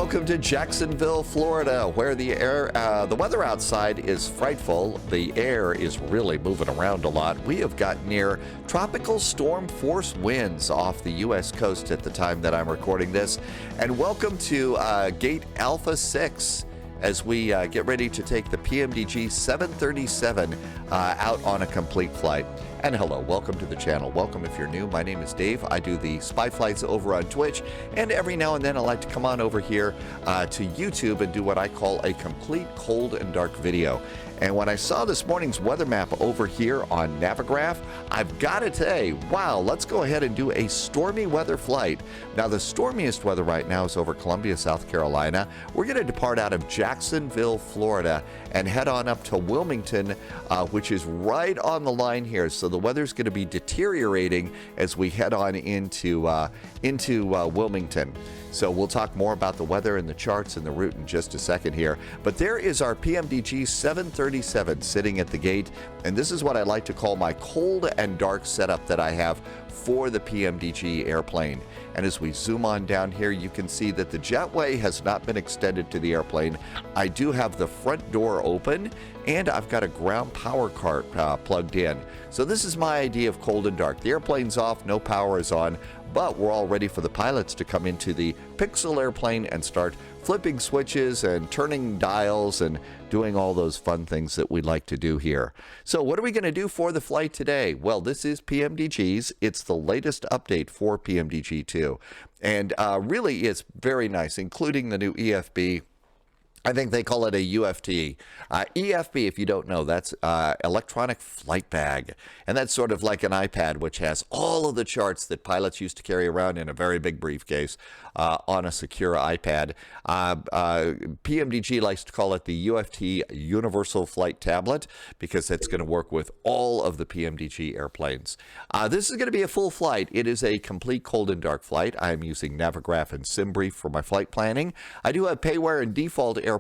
welcome to Jacksonville, Florida, where the weather outside is frightful. The air is really moving around a lot. We have got near tropical storm force winds off the U.S. coast at the time that I'm recording this. And welcome to Gate Alpha 6 as we get ready to take the PMDG 737 out on a complete flight. And hello, welcome to the channel. Welcome if you're new. My name is Dave. I do the spy flights over on Twitch, and every now and then I like to come on over here to YouTube and do what I call a complete cold and dark video. And when I saw this morning's weather map over here on Navigraph, I've got to say, wow, let's go ahead and do a stormy weather flight. Now, the stormiest weather right now is over Columbia, South Carolina. We're going to depart out of Jacksonville, Florida, and head on up to Wilmington, which is right on the line here. So the weather's going to be deteriorating as we head on into Wilmington. So we'll talk more about the weather and the charts and the route in just a second here. But there is our PMDG 737 sitting at the gate. And this is what I like to call my cold and dark setup that I have for the PMDG airplane. And as we zoom on down here, you can see that the jetway has not been extended to the airplane. I do have the front door open, and I've got a ground power cart plugged in. So this is my idea of cold and dark. The airplane's off, no power is on, but we're all ready for the pilots to come into the Pixel airplane and start flipping switches and turning dials and doing all those fun things that we like to do here. So what are we going to do for the flight today? Well, this is PMDG's. It's the latest update for PMDG2. And really it's very nice, including the new EFB. I think they call it a UFT. EFB, if you don't know, that's electronic flight bag. And that's sort of like an iPad, which has all of the charts that pilots used to carry around in a very big briefcase on a secure iPad. PMDG likes to call it the UFT Universal Flight Tablet because it's going to work with all of the PMDG airplanes. This is going to be a full flight. It is a complete cold and dark flight. I'm using Navigraph and SimBrief for my flight planning. I do have payware and default airports.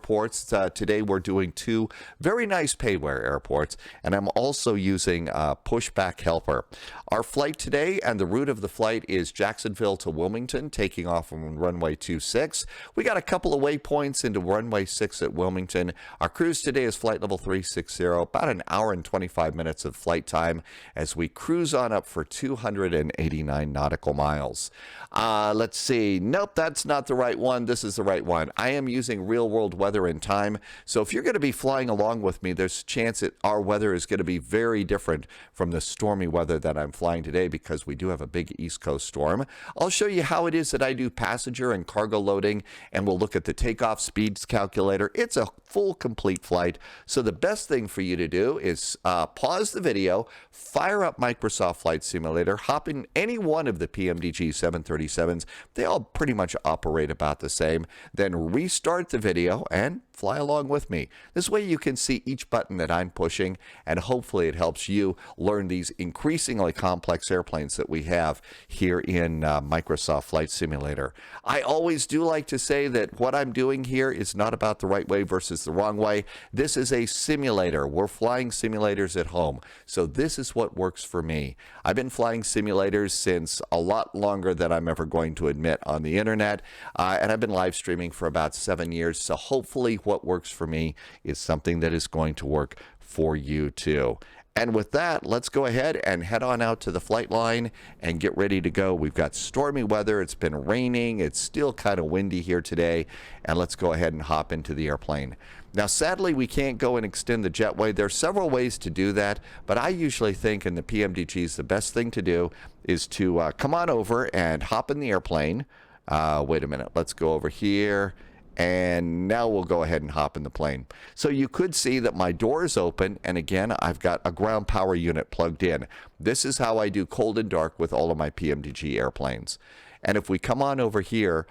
Today we're doing two very nice payware airports, and I'm also using Pushback Helper. Our flight today and the route of the flight is Jacksonville to Wilmington, taking off from runway 26. We got a couple of waypoints into runway 6 at Wilmington. Our cruise today is flight level 360, about an hour and 25 minutes of flight time as we cruise on up for 289 nautical miles. Let's see. Nope, that's not the right one. This is the right one. I am using real world weather and time. So if you're going to be flying along with me, there's a chance that our weather is going to be very different from the stormy weather that I'm flying today because we do have a big East Coast storm. I'll show you how it is that I do passenger and cargo loading, and we'll look at the takeoff speeds calculator. It's a full complete flight. So the best thing for you to do is pause the video, fire up Microsoft Flight Simulator, hop in any one of the PMDG 737s. They all pretty much operate about the same. Then restart the video and fly along with me. This way you can see each button that I'm pushing, and hopefully it helps you learn these increasingly complex airplanes that we have here in Microsoft Flight Simulator. I always do like to say that what I'm doing here is not about the right way versus the wrong way. This is a simulator. We're flying simulators at home. So this is what works for me. I've been flying simulators since a lot longer than I'm ever going to admit on the internet, and I've been live streaming for about 7 years. So hopefully what works for me is something that is going to work for you too. And with that, let's go ahead and head on out to the flight line and get ready to go. We've got stormy weather. It's been raining. It's still kind of windy here today. And let's go ahead and hop into the airplane. Now, sadly, we can't go and extend the jetway. There are several ways to do that, but I usually think in the PMDGs, the best thing to do is to come on over and hop in the airplane. Wait a minute. Let's go over here. And now we'll go ahead and hop in the plane. So you could see that my door is open, and again, I've got a ground power unit plugged in. This is how I do cold and dark with all of my PMDG airplanes. And if we come on over here,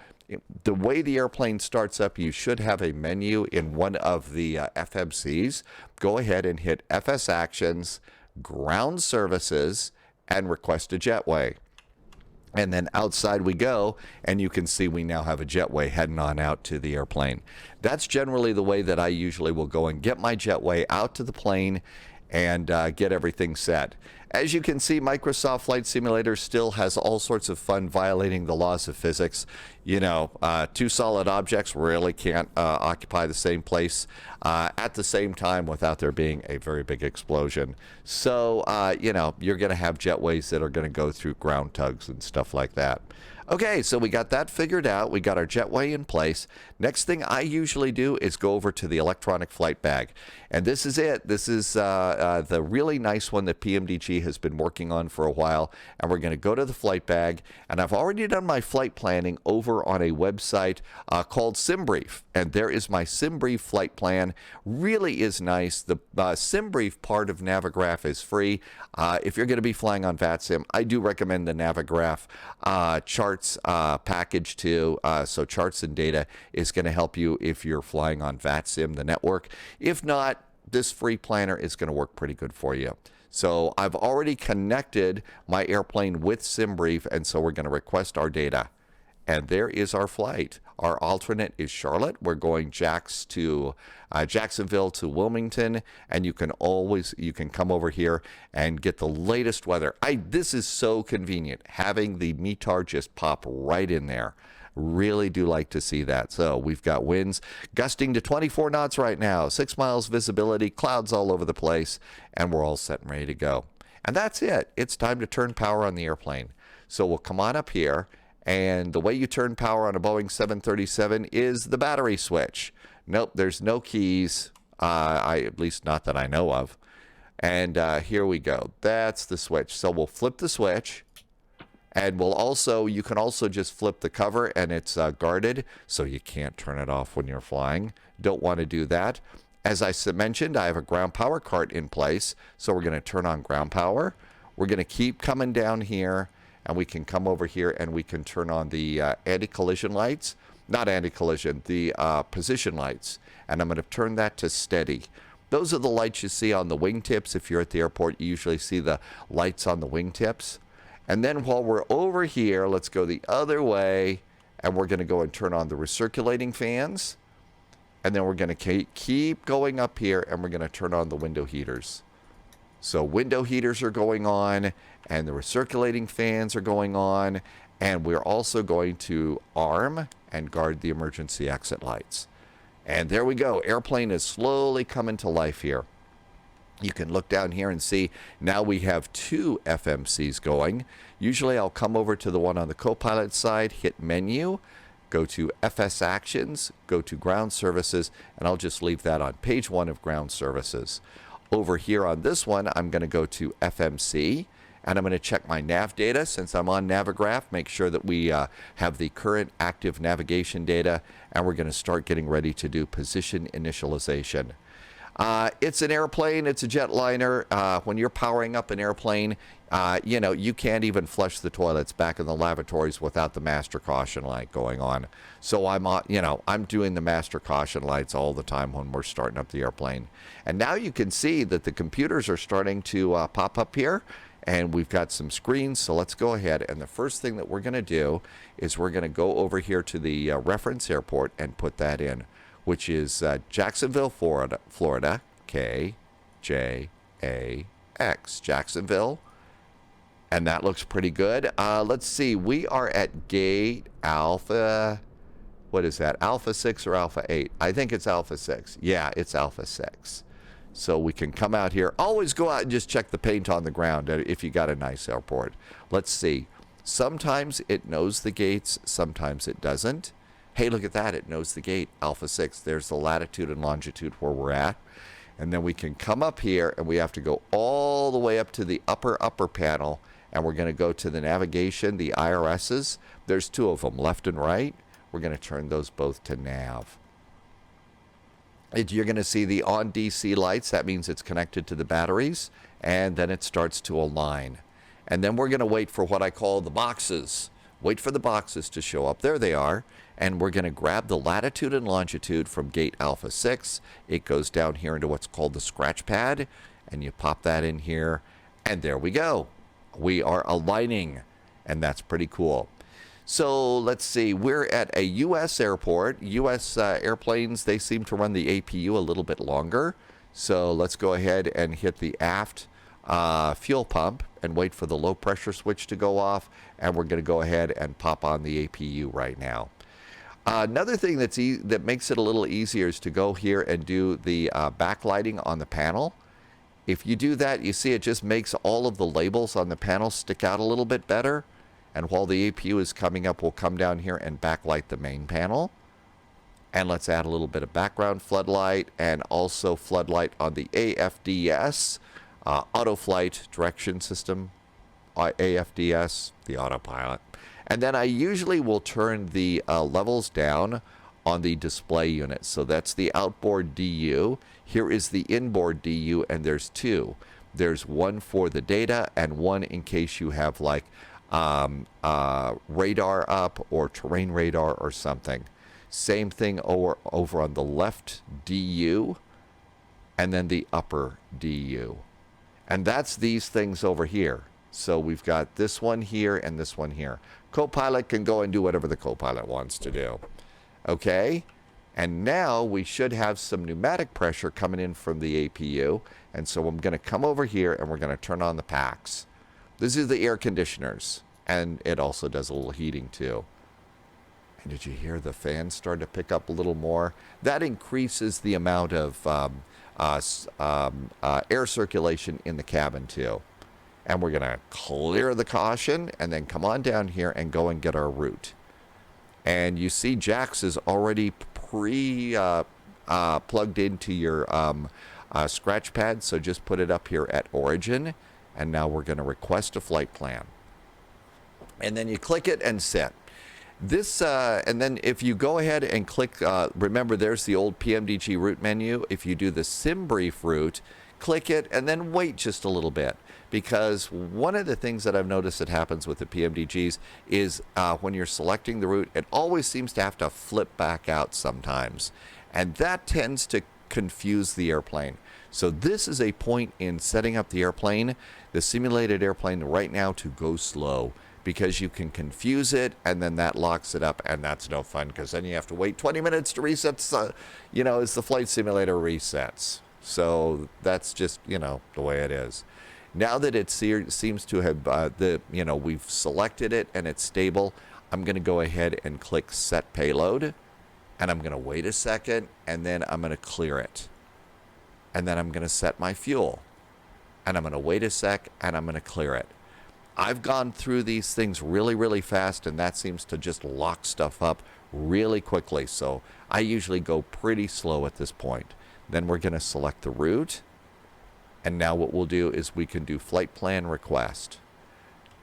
the way the airplane starts up, you should have a menu in one of the FMCs. Go ahead and hit FS Actions, Ground Services, and Request a Jetway. And then outside we go, and you can see we now have a jetway heading on out to the airplane. That's generally the way that I usually will go and get my jetway out to the plane and get everything set. As you can see, Microsoft Flight Simulator still has all sorts of fun violating the laws of physics. You know, two solid objects really can't occupy the same place at the same time without there being a very big explosion. So, you know, you're going to have jetways that are going to go through ground tugs and stuff like that. Okay, so we got that figured out. We got our jetway in place. Next thing I usually do is go over to the electronic flight bag. And this is it. This is the really nice one that PMDG has been working on for a while. And we're going to go to the flight bag. And I've already done my flight planning over on a website called SimBrief. And there is my SimBrief flight plan. Really is nice. The SimBrief part of Navigraph is free. If you're going to be flying on VATSIM, I do recommend the Navigraph charts package too. So charts and data is going to help you if you're flying on VATSIM, the network. If not, this free planner is going to work pretty good for you. So I've already connected my airplane with SimBrief, and so we're going to request our data. And there is our flight. Our alternate is Charlotte. We're going Jacksonville to Wilmington, and you can come over here and get the latest weather. This is so convenient, having the METAR just pop right in there. Really do like to see that. So we've got winds gusting to 24 knots right now, 6 miles visibility, clouds all over the place, and we're all set and ready to go. And that's it. It's time to turn power on the airplane. So we'll come on up here. And the way you turn power on a Boeing 737 is the battery switch. Nope, there's no keys, at least not that I know of. And here we go. That's the switch. So we'll flip the switch, and you can also just flip the cover, and it's guarded, so you can't turn it off when you're flying. Don't want to do that. As I mentioned, I have a ground power cart in place, so we're going to turn on ground power. We're going to keep coming down here. And we can come over here and we can turn on the anti-collision lights. Not anti-collision, the position lights. And I'm going to turn that to steady. Those are the lights you see on the wingtips. If you're at the airport, you usually see the lights on the wingtips. And then while we're over here, let's go the other way. And we're going to go and turn on the recirculating fans. And then we're going to keep going up here and we're going to turn on the window heaters. So window heaters are going on, and the recirculating fans are going on, and we're also going to arm and guard the emergency exit lights. And there we go. Airplane is slowly coming to life here. You can look down here and see now we have 2 FMCs going. Usually I'll come over to the one on the co-pilot side, hit menu, go to FS Actions, go to Ground Services, and I'll just leave that on page 1 of Ground Services. Over here on this one, I'm going to go to FMC, and I'm going to check my nav data. Since I'm on Navigraph, make sure that we have the current active navigation data, and we're going to start getting ready to do position initialization. It's an airplane. It's a jetliner. When you're powering up an airplane, you know, you can't even flush the toilets back in the lavatories without the master caution light going on. So I'm doing the master caution lights all the time when we're starting up the airplane. And now you can see that the computers are starting to pop up here, and we've got some screens. So let's go ahead. And the first thing that we're going to do is we're going to go over here to the reference airport and put that in, which is Jacksonville, Florida, KJAX, Jacksonville. And that looks pretty good. Let's see. We are at gate Alpha. What is that? Alpha 6 or Alpha 8? I think it's Alpha 6. Yeah, it's Alpha 6. So we can come out here. Always go out and just check the paint on the ground if you got a nice airport. Let's see. Sometimes it knows the gates. Sometimes it doesn't. Hey, look at that. It knows the gate. Alpha 6. There's the latitude and longitude where we're at. And then we can come up here, and we have to go all the way up to the upper panel. And we're going to go to the navigation, the IRSs. There's 2 of them, left and right. We're going to turn those both to nav. You're going to see the on DC lights. That means it's connected to the batteries. And then it starts to align. And then we're going to wait for what I call the boxes. Wait for the boxes to show up. There they are. And we're going to grab the latitude and longitude from gate Alpha 6. It goes down here into what's called the scratch pad. And you pop that in here. And there we go. We are aligning. And that's pretty cool. So let's see. We're at a U.S. airport. U.S. airplanes, they seem to run the APU a little bit longer. So let's go ahead and hit the aft fuel pump and wait for the low pressure switch to go off. And we're going to go ahead and pop on the APU right now. Another thing that makes it a little easier is to go here and do the backlighting on the panel. If you do that, you see it just makes all of the labels on the panel stick out a little bit better. And while the APU is coming up, we'll come down here and backlight the main panel. And let's add a little bit of background floodlight and also floodlight on the AFDS, Auto Flight Direction System, AFDS, the autopilot. And then I usually will turn the levels down on the display unit. So that's the outboard DU. Here is the inboard DU, and there's two. There's one for the data and one in case you have like radar up or terrain radar or something. Same thing over on the left DU and then the upper DU. And that's these things over here. So we've got this one here and this one here. Copilot can go and do whatever the Copilot wants to do. Okay? And now we should have some pneumatic pressure coming in from the APU. And so I'm going to come over here and we're going to turn on the packs. This is the air conditioners. And it also does a little heating too. And did you hear the fan start to pick up a little more? That increases the amount of air circulation in the cabin too. And we're going to clear the caution and then come on down here and go and get our route. And you see JAX is already plugged into your scratch pad. So just put it up here at origin. And now we're going to request a flight plan. And then you click it and set. This, and then if you go ahead and click, remember there's the old PMDG route menu. If you do the sim brief route, click it and then wait just a little bit. Because one of the things that I've noticed that happens with the PMDGs is when you're selecting the route, it always seems to have to flip back out sometimes. And that tends to confuse the airplane. So this is a point in setting up the airplane, the simulated airplane right now, to go slow. Because you can confuse it, and then that locks it up, and that's no fun, because then you have to wait 20 minutes to reset, as the flight simulator resets. So that's just, the way it is. Now that it seems to have, we've selected it, and it's stable, I'm going to go ahead and click Set Payload, and I'm going to wait a second, and then I'm going to clear it. And then I'm going to set my fuel, and I'm going to wait a sec, and I'm going to clear it. I've gone through these things really, really fast, and that seems to just lock stuff up really quickly. So I usually go pretty slow at this point. Then we're going to select the route. And now what we'll do is we can do flight plan request.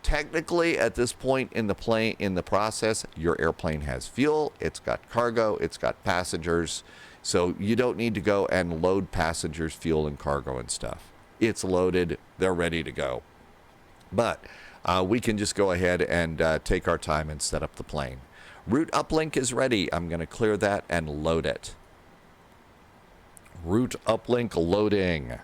Technically, at this point in the process, your airplane has fuel, it's got cargo, it's got passengers. So you don't need to go and load passengers, fuel, and cargo and stuff. It's loaded, they're ready to go. But we can just go ahead and take our time and set up the plane. Route uplink is ready. I'm going to clear that and load it. Route uplink loading.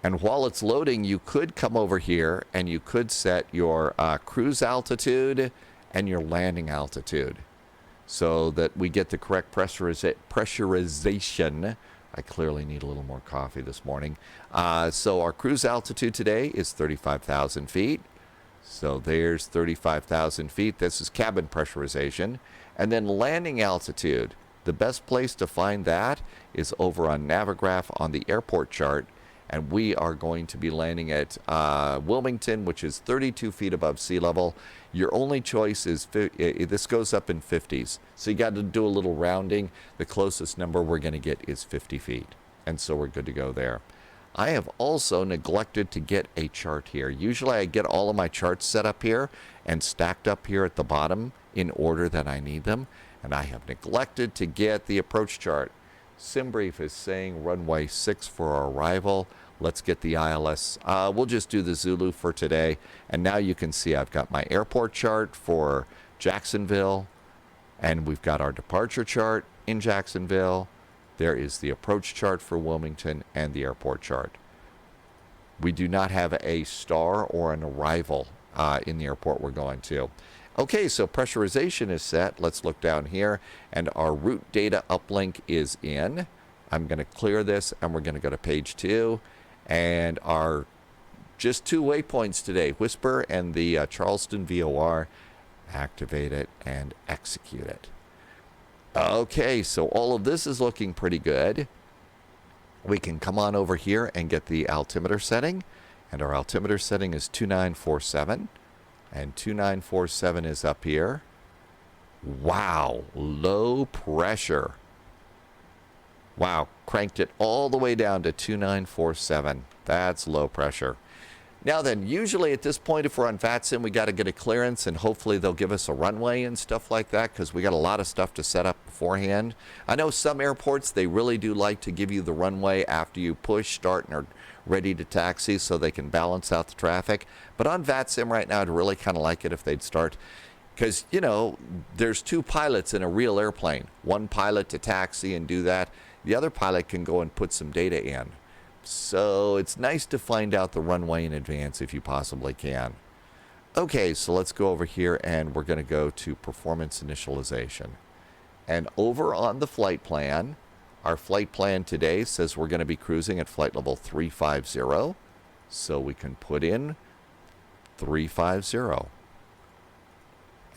And while it's loading, you could come over here and you could set your cruise altitude and your landing altitude so that we get the correct pressurization. I clearly need a little more coffee this morning. So our cruise altitude today is 35,000 feet. So there's 35,000 feet. This is cabin pressurization. And then landing altitude. The best place to find that is over on Navigraph on the airport chart. And we are going to be landing at Wilmington, which is 32 feet above sea level. Your only choice is, this goes up in 50s. So you got to do a little rounding. The closest number we're going to get is 50 feet. And so we're good to go there. I have also neglected to get a chart here. Usually I get all of my charts set up here and stacked up here at the bottom in order that I need them. And I have neglected to get the approach chart. SimBrief is saying runway 6 for our arrival. Let's get the ILS. We'll just do the Zulu for today. And now you can see I've got my airport chart for Jacksonville. And we've got our departure chart in Jacksonville. There is the approach chart for Wilmington and the airport chart. We do not have a star or an arrival in the airport we're going to. Okay, so pressurization is set. Let's look down here, and our route data uplink is in. I'm going to clear this, and we're going to go to page 2. And our just 2 waypoints today, WISPR and the Charleston VOR, activate it and execute it. Okay, so all of this is looking pretty good. We can come on over here and get the altimeter setting. And our altimeter setting is 2947. And 2947 is up here. Wow, low pressure. Wow, cranked it all the way down to 2947. That's low pressure. Now then, usually at this point, if we're on VATSIM, we got to get a clearance, and hopefully they'll give us a runway and stuff like that, because we got a lot of stuff to set up beforehand. I know some airports, they really do like to give you the runway after you push, start, and are ready to taxi so they can balance out the traffic. But on VATSIM right now, I'd really kind of like it if they'd start, because, you know, there's 2 pilots in a real airplane. One pilot to taxi and do that. The other pilot can go and put some data in. So it's nice to find out the runway in advance if you possibly can. Okay, so let's go over here, and we're going to go to performance initialization. And over on the flight plan, our flight plan today says we're going to be cruising at flight level 350. So we can put in 350.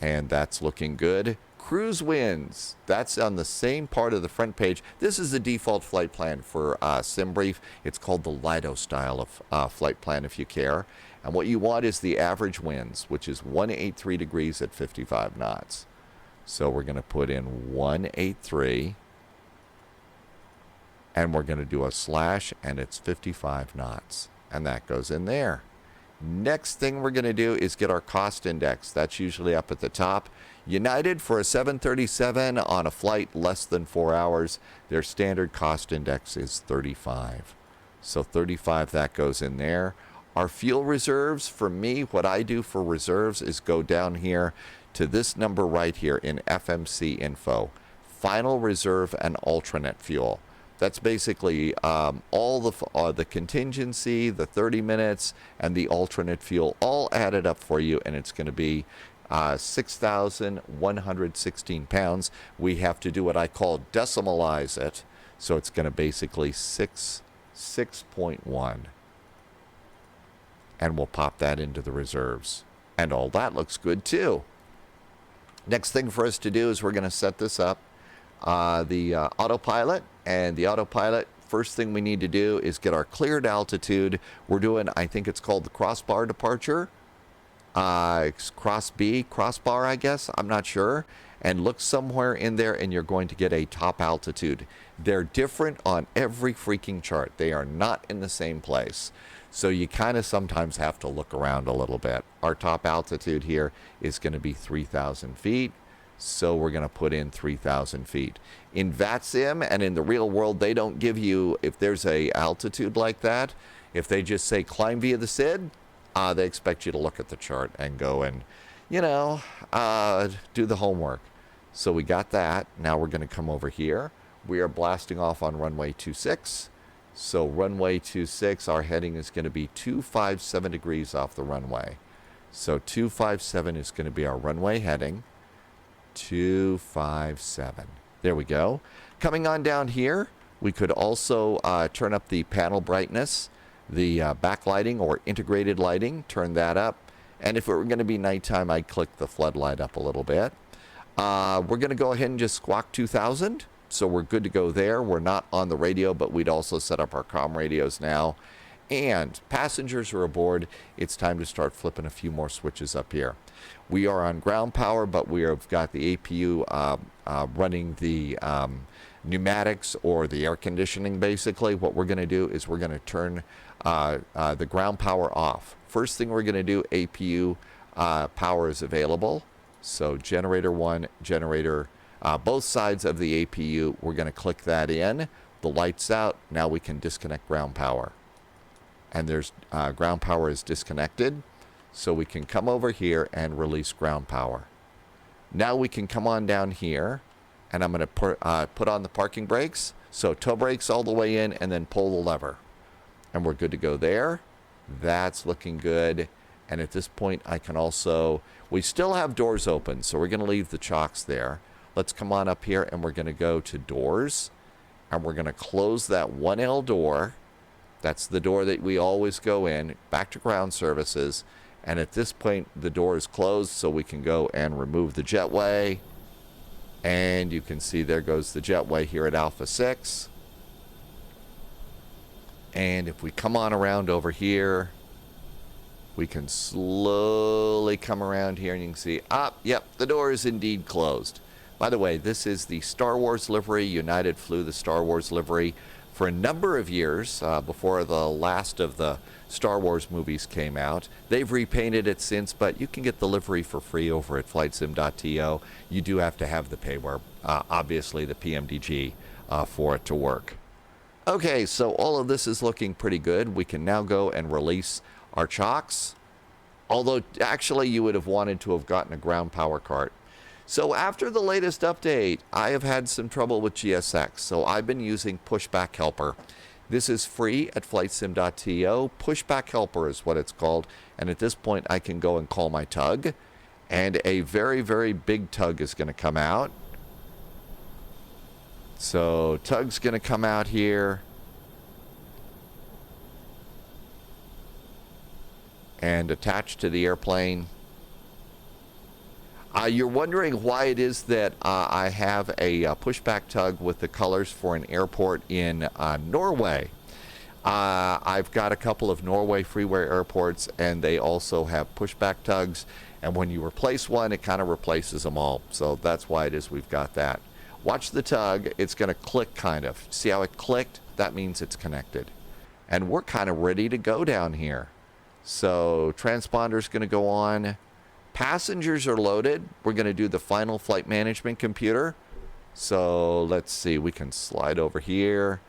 And that's looking good. Cruise winds. That's on the same part of the front page. This is the default flight plan for SimBrief. It's called the Lido style of flight plan if you care. And what you want is the average winds, which is 183 degrees at 55 knots. So we're going to put in 183. And we're going to do a slash, and it's 55 knots. And that goes in there. Next thing we're going to do is get our cost index. That's usually up at the top. United, for a 737 on a flight less than 4 hours, their standard cost index is 35. So 35, that goes in there. Our fuel reserves, for me, what I do for reserves is go down here to this number right here in FMC info. Final reserve and alternate fuel. That's basically all the contingency, the 30 minutes, and the alternate fuel all added up for you, and it's going to be 6,116 pounds. We have to do what I call decimalize it, so it's going to basically 6.1. And we'll pop that into the reserves. And all that looks good too. Next thing for us to do is we're going to set this up. The autopilot, and the autopilot, first thing we need to do is get our cleared altitude. We're doing, I think it's called the crossbar departure. Crossbar, I guess. I'm not sure. And look somewhere in there, and you're going to get a top altitude. They're different on every freaking chart. They are not in the same place. So you kind of sometimes have to look around a little bit. Our top altitude here is going to be 3,000 feet. So we're going to put in 3,000 feet. In VATSIM and in the real world, they don't give you, if there's a altitude like that, if they just say climb via the SID, they expect you to look at the chart and go and, you know, do the homework. So we got that. Now we're going to come over here. We are blasting off on runway 26. So runway 26, our heading is going to be 257 degrees off the runway. So 257 is going to be our runway heading. 257. There we go. Coming on down here, we could also turn up the panel brightness, the backlighting or integrated lighting, turn that up. And if it were going to be nighttime, I'd click the floodlight up a little bit. We're going to go ahead and just squawk 2000. So we're good to go there. We're not on the radio, but we'd also set up our comm radios now. And passengers are aboard. It's time to start flipping a few more switches up here. We are on ground power, but we have got the APU running the pneumatics or the air conditioning, basically. What we're going to do is we're going to turn the ground power off. First thing we're going to do, APU power is available. So generator 1, generator, both sides of the APU, we're going to click that in. The light's out. Now we can disconnect ground power. And there's ground power is disconnected. So we can come over here and release ground power. Now we can come on down here, and I'm going to put on the parking brakes. So toe brakes all the way in, and then pull the lever. And we're good to go there. That's looking good. And at this point, I can also, we still have doors open, so we're going to leave the chocks there. Let's come on up here, and we're going to go to doors. and we're going to close that 1L door. That's the door that we always go in, back to ground services. And at this point, the door is closed, so we can go and remove the jetway. And you can see there goes the jetway here at Alpha 6. And if we come on around over here, we can slowly come around here and you can see, yep, the door is indeed closed. By the way, this is the Star Wars livery. United flew the Star Wars livery for a number of years before the last of the Star Wars movies came out. They've repainted it since, but you can get the livery for free over at flightsim.to. You do have to have the payware, obviously the PMDG, for it to work. Okay, so all of this is looking pretty good. We can now go and release our chocks. Although, actually, you would have wanted to have gotten a ground power cart. So after the latest update, I have had some trouble with GSX. So I've been using Pushback Helper. This is free at flightsim.to. Pushback Helper is what it's called. And at this point, I can go and call my tug. And a very, very big tug is going to come out. So tug's going to come out here. And attach to the airplane. You're wondering why it is that I have a pushback tug with the colors for an airport in Norway. I've got a couple of Norway freeware airports, and they also have pushback tugs. And when you replace one, it kind of replaces them all. So that's why it is we've got that. Watch the tug. It's going to click kind of. See how it clicked? That means it's connected. And we're kind of ready to go down here. So transponder's going to go on. Passengers are loaded. We're going to do the final flight management computer. So let's see. We can slide over here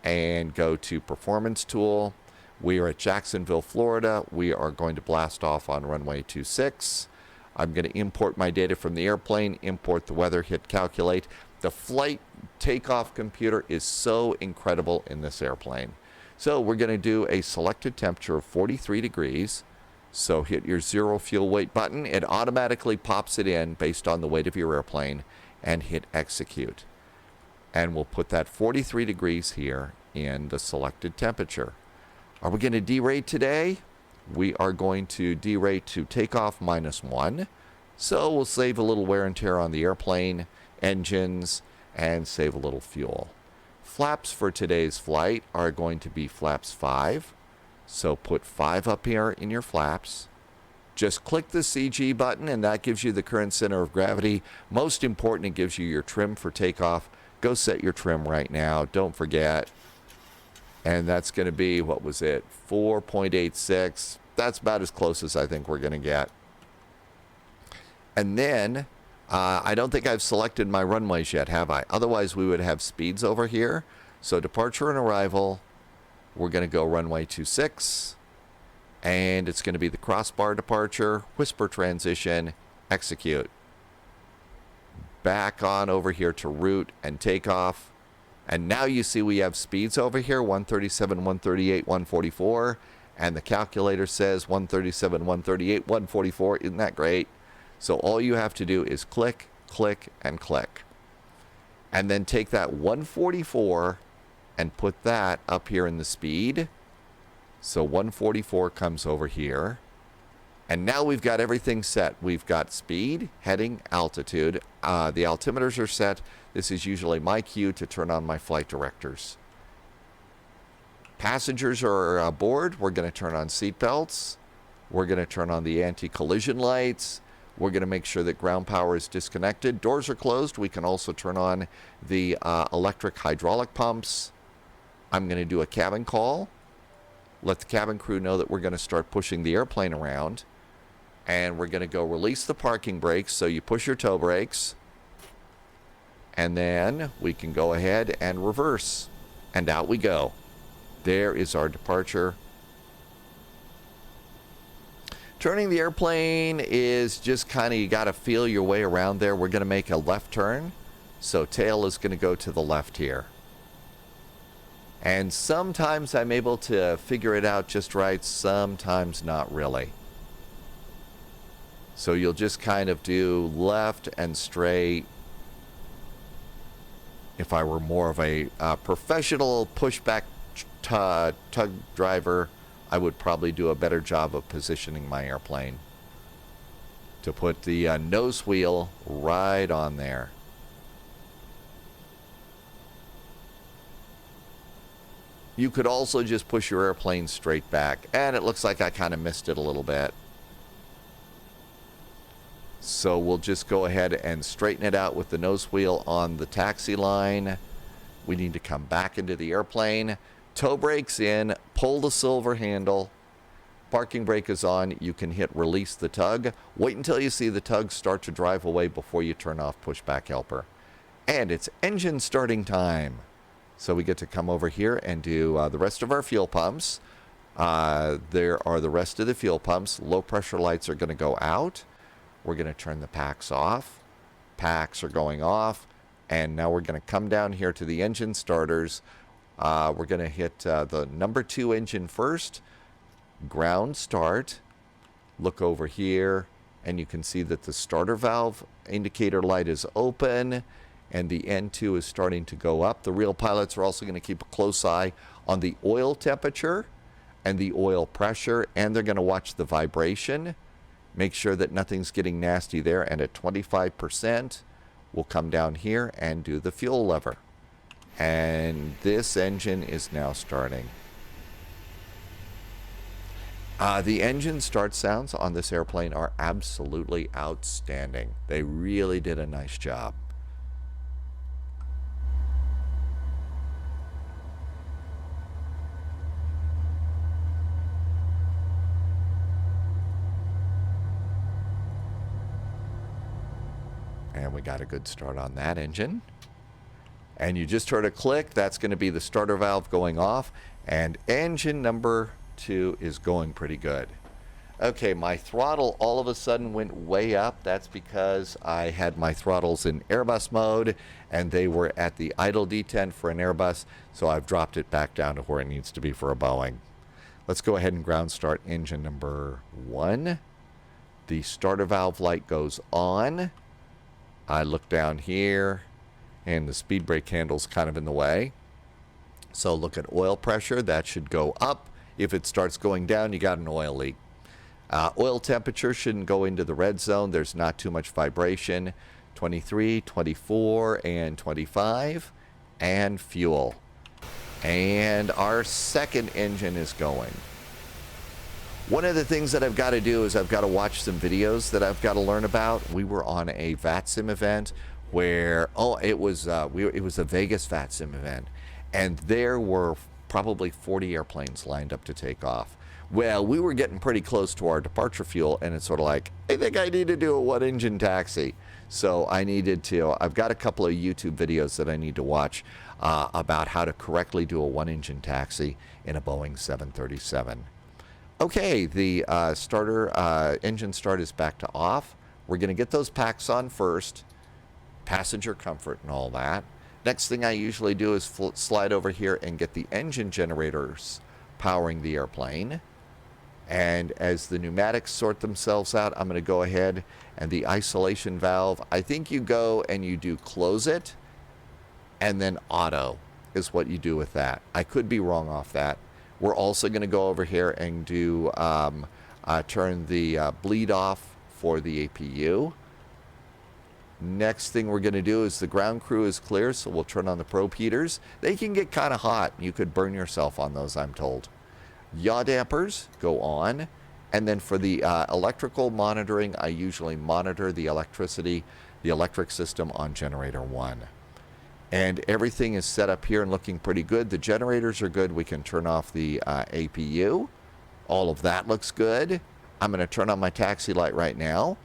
and go to Performance Tool. We are at Jacksonville, Florida. We are going to blast off on runway 26. I'm going to import my data from the airplane, import the weather, hit calculate. The flight takeoff computer is so incredible in this airplane. So we're going to do a selected temperature of 43 degrees. So hit your zero fuel weight button. It automatically pops it in based on the weight of your airplane, and hit execute. And we'll put that 43 degrees here in the selected temperature. Are we going to derate today? We are going to derate to takeoff -1. So we'll save a little wear and tear on the airplane, engines, and save a little fuel. Flaps for today's flight are going to be flaps 5. So put 5 up here in your flaps. Just click the CG button, and that gives you the current center of gravity. Most important, it gives you your trim for takeoff. Go set your trim right now. Don't forget. And that's going to be, what was it, 4.86. That's about as close as I think we're going to get. And then, I don't think I've selected my runways yet, have I? Otherwise, we would have speeds over here. So departure and arrival, we're going to go runway 26. And it's going to be the crossbar departure, WISPR transition, execute. Back on over here to route and takeoff. And now you see we have speeds over here, 137, 138, 144. And the calculator says 137, 138, 144. Isn't that great? So all you have to do is click, click, and click. And then take that 144 and put that up here in the speed. So 144 comes over here. And now we've got everything set. We've got speed, heading, altitude. The altimeters are set. This is usually my cue to turn on my flight directors. Passengers are aboard. We're going to turn on seat belts. We're going to turn on the anti-collision lights. We're going to make sure that ground power is disconnected. Doors are closed. We can also turn on the electric hydraulic pumps. I'm going to do a cabin call. Let the cabin crew know that we're going to start pushing the airplane around. And we're going to go release the parking brakes. So you push your toe brakes. And then we can go ahead and reverse. And out we go. There is our departure. Turning the airplane is just kind of, you got to feel your way around there. We're going to make a left turn. So tail is going to go to the left here. And sometimes I'm able to figure it out just right. Sometimes not really. So you'll just kind of do left and straight. If I were more of a professional pushback tug driver, I would probably do a better job of positioning my airplane to put the nose wheel right on there. You could also just push your airplane straight back, and it looks like I kind of missed it a little bit. So we'll just go ahead and straighten it out with the nose wheel on the taxi line. We need to come back into the airplane. Toe brakes in, pull the silver handle. Parking brake is on. You can hit release the tug. Wait until you see the tug start to drive away before you turn off pushback helper. And it's engine starting time. So we get to come over here and do the rest of our fuel pumps. There are the rest of the fuel pumps. Low pressure lights are going to go out. We're going to turn the packs off. Packs are going off. And now we're going to come down here to the engine starters. We're going to hit the number 2 engine first. Ground start. Look over here. And you can see that the starter valve indicator light is open. And the N2 is starting to go up. The real pilots are also going to keep a close eye on the oil temperature and the oil pressure. And they're going to watch the vibration. Make sure that nothing's getting nasty there. And at 25%, we'll come down here and do the fuel lever. And this engine is now starting. The engine start sounds on this airplane are absolutely outstanding. They really did a nice job. And we got a good start on that engine. And you just heard a click. That's going to be the starter valve going off. And engine number 2 is going pretty good. Okay, my throttle all of a sudden went way up. That's because I had my throttles in Airbus mode, and they were at the idle detent for an Airbus. So I've dropped it back down to where it needs to be for a Boeing. Let's go ahead and ground start engine number 1. The starter valve light goes on. I look down here, and the speed brake handle's kind of in the way. So look at oil pressure. That should go up. If it starts going down, you got an oil leak. Oil temperature shouldn't go into the red zone. There's not too much vibration. 23, 24, and 25. And fuel. And our second engine is going. One of the things that I've got to do is I've got to watch some videos that I've got to learn about. We were on a VATSIM event where, it was a Vegas VATSIM event. And there were probably 40 airplanes lined up to take off. Well, we were getting pretty close to our departure fuel, and it's sort of like, I think I need to do a 1-engine taxi. So I've got a couple of YouTube videos that I need to watch about how to correctly do a 1-engine taxi in a Boeing 737. Okay, the engine start is back to off. We're going to get those packs on first, passenger comfort and all that. Next thing I usually do is slide over here and get the engine generators powering the airplane. And as the pneumatics sort themselves out, I'm going to go ahead and the isolation valve, I think you go and you do close it, and then auto is what you do with that. I could be wrong off that. We're also going to go over here and do turn the bleed off for the APU. Next thing we're going to do is the ground crew is clear, so we'll turn on the probe heaters. They can get kind of hot. You could burn yourself on those, I'm told. Yaw dampers go on. And then for the electrical monitoring, I usually monitor the electric system on generator 1. And everything is set up here and looking pretty good. The generators are good. We can turn off the APU. All of that looks good. I'm going to turn on my taxi light right now.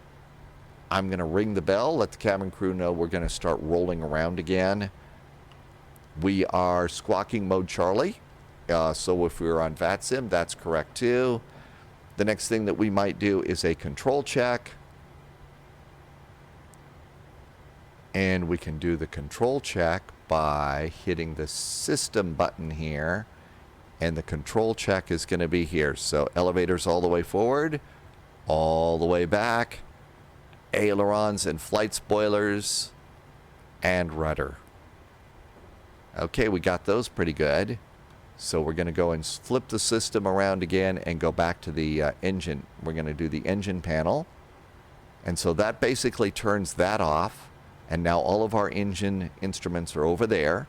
I'm going to ring the bell, let the cabin crew know we're going to start rolling around again. We are squawking mode Charlie. So if we were on VATSIM, that's correct too. The next thing that we might do is a control check. And we can do the control check by hitting the system button here. And the control check is going to be here. So elevators all the way forward, all the way back, ailerons and flight spoilers, and rudder. Okay, we got those pretty good. So we're going to go and flip the system around again and go back to the engine. We're going to do the engine panel. And so that basically turns that off. And now all of our engine instruments are over there.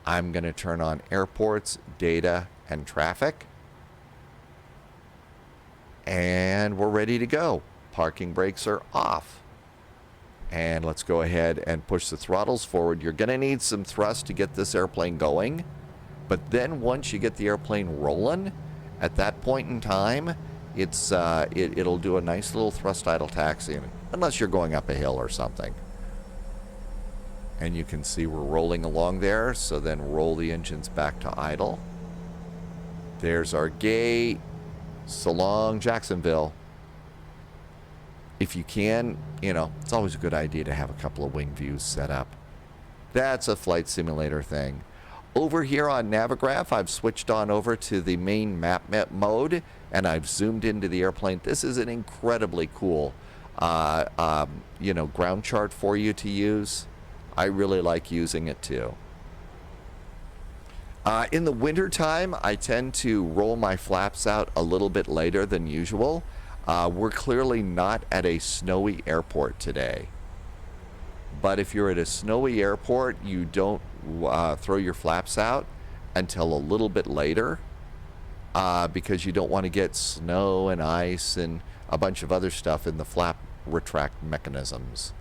I'm going to turn on airports, data, and traffic. And we're ready to go. Parking brakes are off. And let's go ahead and push the throttles forward. You're going to need some thrust to get this airplane going. But then once you get the airplane rolling, at that point in time, it'll do a nice little thrust idle taxi, unless you're going up a hill or something. And you can see we're rolling along there, so then roll the engines back to idle. There's our gate. So long, Jacksonville. If you can, it's always a good idea to have a couple of wing views set up. That's a flight simulator thing. Over here on Navigraph, I've switched on over to the main map mode, and I've zoomed into the airplane. This is an incredibly cool, ground chart for you to use. I really like using it too. In the wintertime, I tend to roll my flaps out a little bit later than usual. We're clearly not at a snowy airport today. But if you're at a snowy airport, you don't throw your flaps out until a little bit later because you don't want to get snow and ice and a bunch of other stuff in the flap retract mechanisms.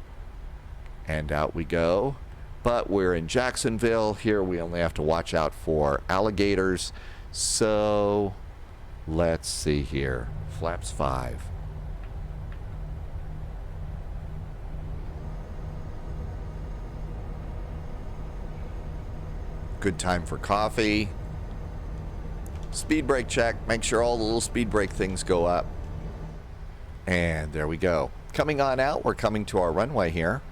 And out we go. But we're in Jacksonville. Here we only have to watch out for alligators. So let's see here. Flaps 5. Good time for coffee. Speed brake check. Make sure all the little speed brake things go up. And there we go. Coming on out, we're coming to our runway here.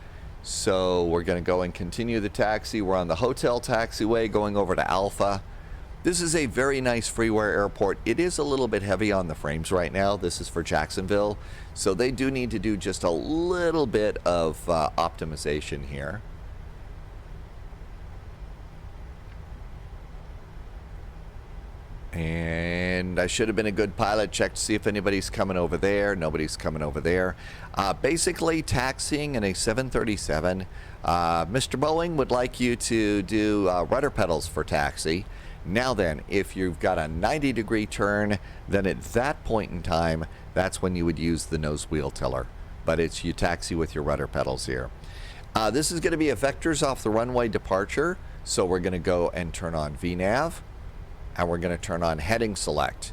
So we're going to go and continue the taxi. We're on the hotel taxiway going over to Alpha. This is a very nice freeware airport. It is a little bit heavy on the frames right now. This is for Jacksonville. So they do need to do just a little bit of optimization here. And I should have been a good pilot. Check to see if anybody's coming over there. Nobody's coming over there. Basically, taxiing in a 737. Mr. Boeing would like you to do rudder pedals for taxi. Now then, if you've got a 90-degree turn, then at that point in time, that's when you would use the nose wheel tiller. But it's you taxi with your rudder pedals here. This is going to be a vectors off the runway departure. So we're going to go and turn on VNAV. And we're going to turn on heading select.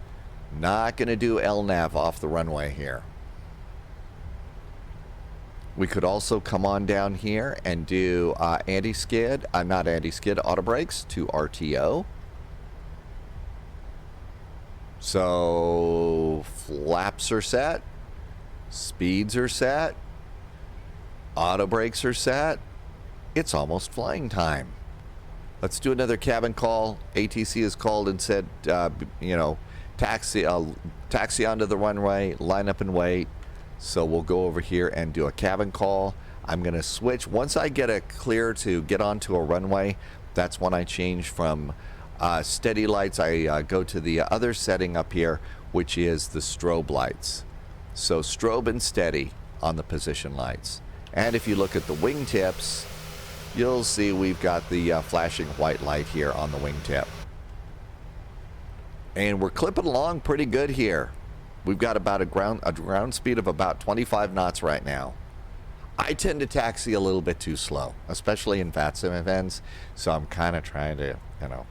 Not going to do LNAV off the runway here. We could also come on down here and do anti-skid, not anti-skid, auto brakes to RTO. So flaps are set. Speeds are set. Auto brakes are set. It's almost flying time. Let's do another cabin call. ATC has called and said, taxi onto the runway, line up and wait. So we'll go over here and do a cabin call. I'm going to switch. Once I get a clear to get onto a runway, that's when I change from steady lights. I go to the other setting up here, which is the strobe lights. So strobe and steady on the position lights. And if you look at the wingtips, you'll see we've got the flashing white light here on the wingtip. And we're clipping along pretty good here. We've got about a ground speed of about 25 knots right now. I tend to taxi a little bit too slow, especially in VATSIM events. So I'm kind of trying to,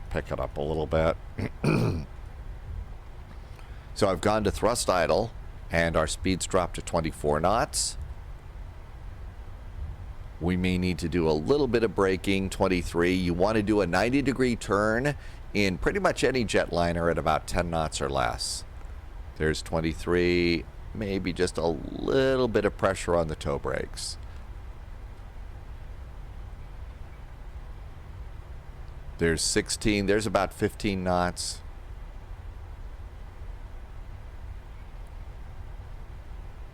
pick it up a little bit. So I've gone to thrust idle, and our speed's dropped to 24 knots. We may need to do a little bit of braking, 23. You want to do a 90-degree turn in pretty much any jetliner at about 10 knots or less. There's 23, maybe just a little bit of pressure on the toe brakes. There's 16, there's about 15 knots.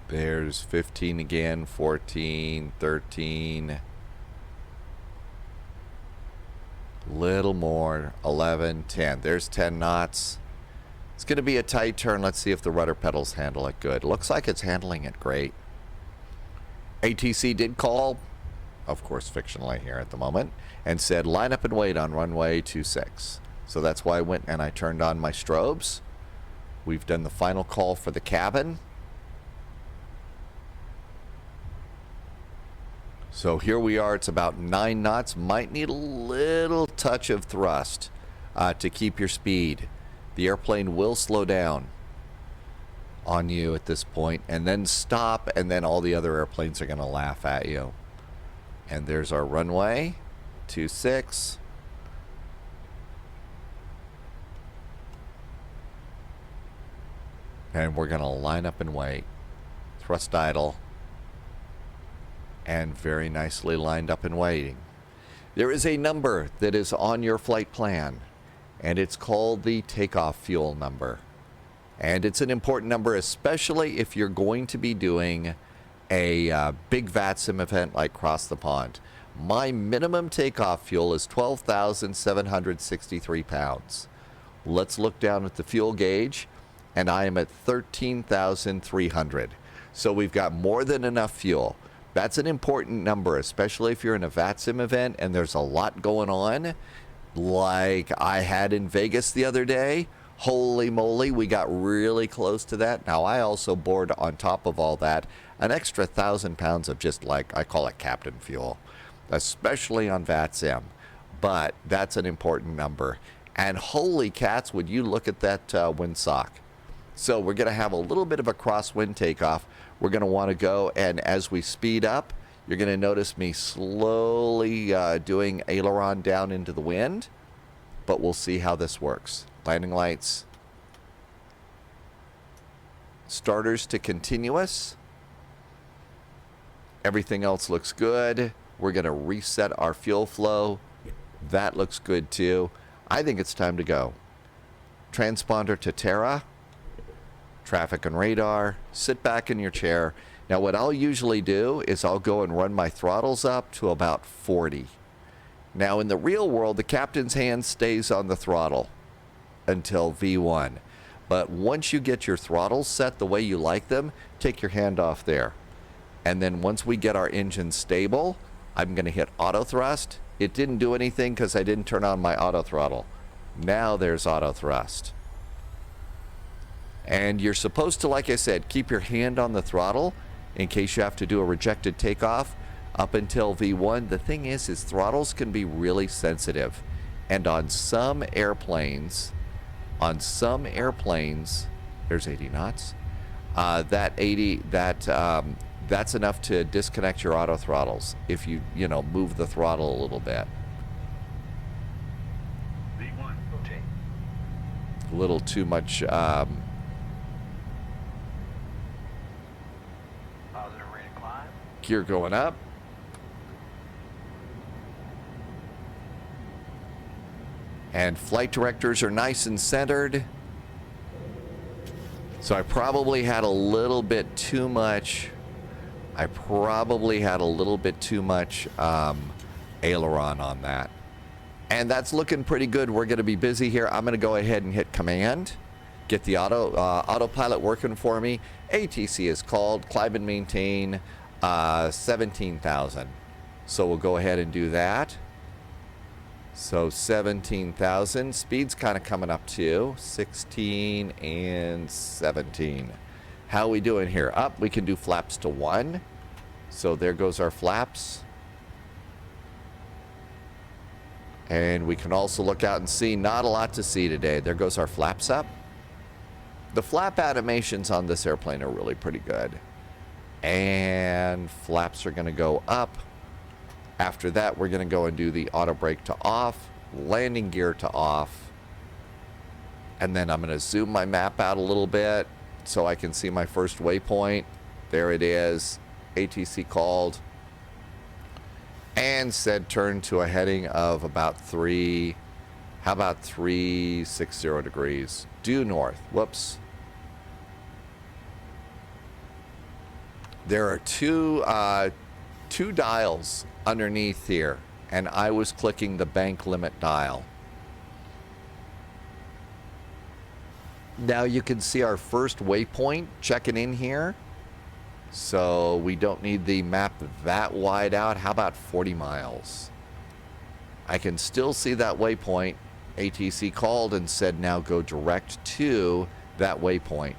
There's 15 again, 14, 13. Little more, 11, 10. There's 10 knots. It's going to be a tight turn. Let's see if the rudder pedals handle it good. Looks like it's handling it great. ATC did call, of course, fictionally here at the moment, and said line up and wait on runway 26. So that's why I went and I turned on my strobes. We've done the final call for the cabin. So here we are. It's about 9 knots. Might need a little touch of thrust to keep your speed. The airplane will slow down on you at this point and then stop, and then all the other airplanes are going to laugh at you. And there's our runway 26. And we're going to line up and wait. Thrust idle. And very nicely lined up and waiting. There is a number that is on your flight plan, and it's called the takeoff fuel number. And it's an important number, especially if you're going to be doing a big VATSIM event like Cross the Pond. My minimum takeoff fuel is 12,763 pounds. Let's look down at the fuel gauge, and I am at 13,300. So we've got more than enough fuel. That's an important number, especially if you're in a VATSIM event and there's a lot going on, like I had in Vegas the other day. Holy moly, we got really close to that. Now, I also board on top of all that an extra 1,000 pounds of just like, I call it captain fuel, especially on VATSIM. But that's an important number. And holy cats, would you look at that windsock. So we're going to have a little bit of a crosswind takeoff. We're going to want to go, and as we speed up, you're going to notice me slowly doing aileron down into the wind, but we'll see how this works. Landing lights. Starters to continuous. Everything else looks good. We're going to reset our fuel flow. That looks good too. I think it's time to go. Transponder to Terra. Traffic and radar. Sit back in your chair. Now what I'll usually do is I'll go and run my throttles up to about 40. Now in the real world, the captain's hand stays on the throttle until V1. But once you get your throttles set the way you like them, take your hand off there. And then once we get our engine stable, I'm going to hit auto thrust. It didn't do anything because I didn't turn on my auto throttle. Now there's auto thrust. And you're supposed to, like I said, keep your hand on the throttle in case you have to do a rejected takeoff up until V1. The thing is throttles can be really sensitive. And on some airplanes, there's 80 knots. That's enough to disconnect your auto throttles if you move the throttle a little bit. V1, rotate. A little too much. Positive rate of climb. Gear going up. And flight directors are nice and centered. So I probably had a little bit too much. Aileron on that. And that's looking pretty good. We're going to be busy here. I'm going to go ahead and hit command. Get the autopilot working for me. ATC is called. Climb and maintain 17,000. So we'll go ahead and do that. So 17,000. Speed's kind of coming up too. 16 and 17. How are we doing here? Up, we can do flaps to 1. So there goes our flaps. And we can also look out and see. Not a lot to see today. There goes our flaps up. The flap animations on this airplane are really pretty good. And flaps are going to go up. After that, we're going to go and do the auto brake to off, landing gear to off. And then I'm going to zoom my map out a little bit so I can see my first waypoint. There it is. ATC called. And said turn to a heading of about 360 degrees. Due north. Whoops. There are two dials underneath here, and I was clicking the bank limit dial. Now you can see our first waypoint checking in here. So we don't need the map that wide out. How about 40 miles? I can still see that waypoint. ATC called and said now go direct to that waypoint.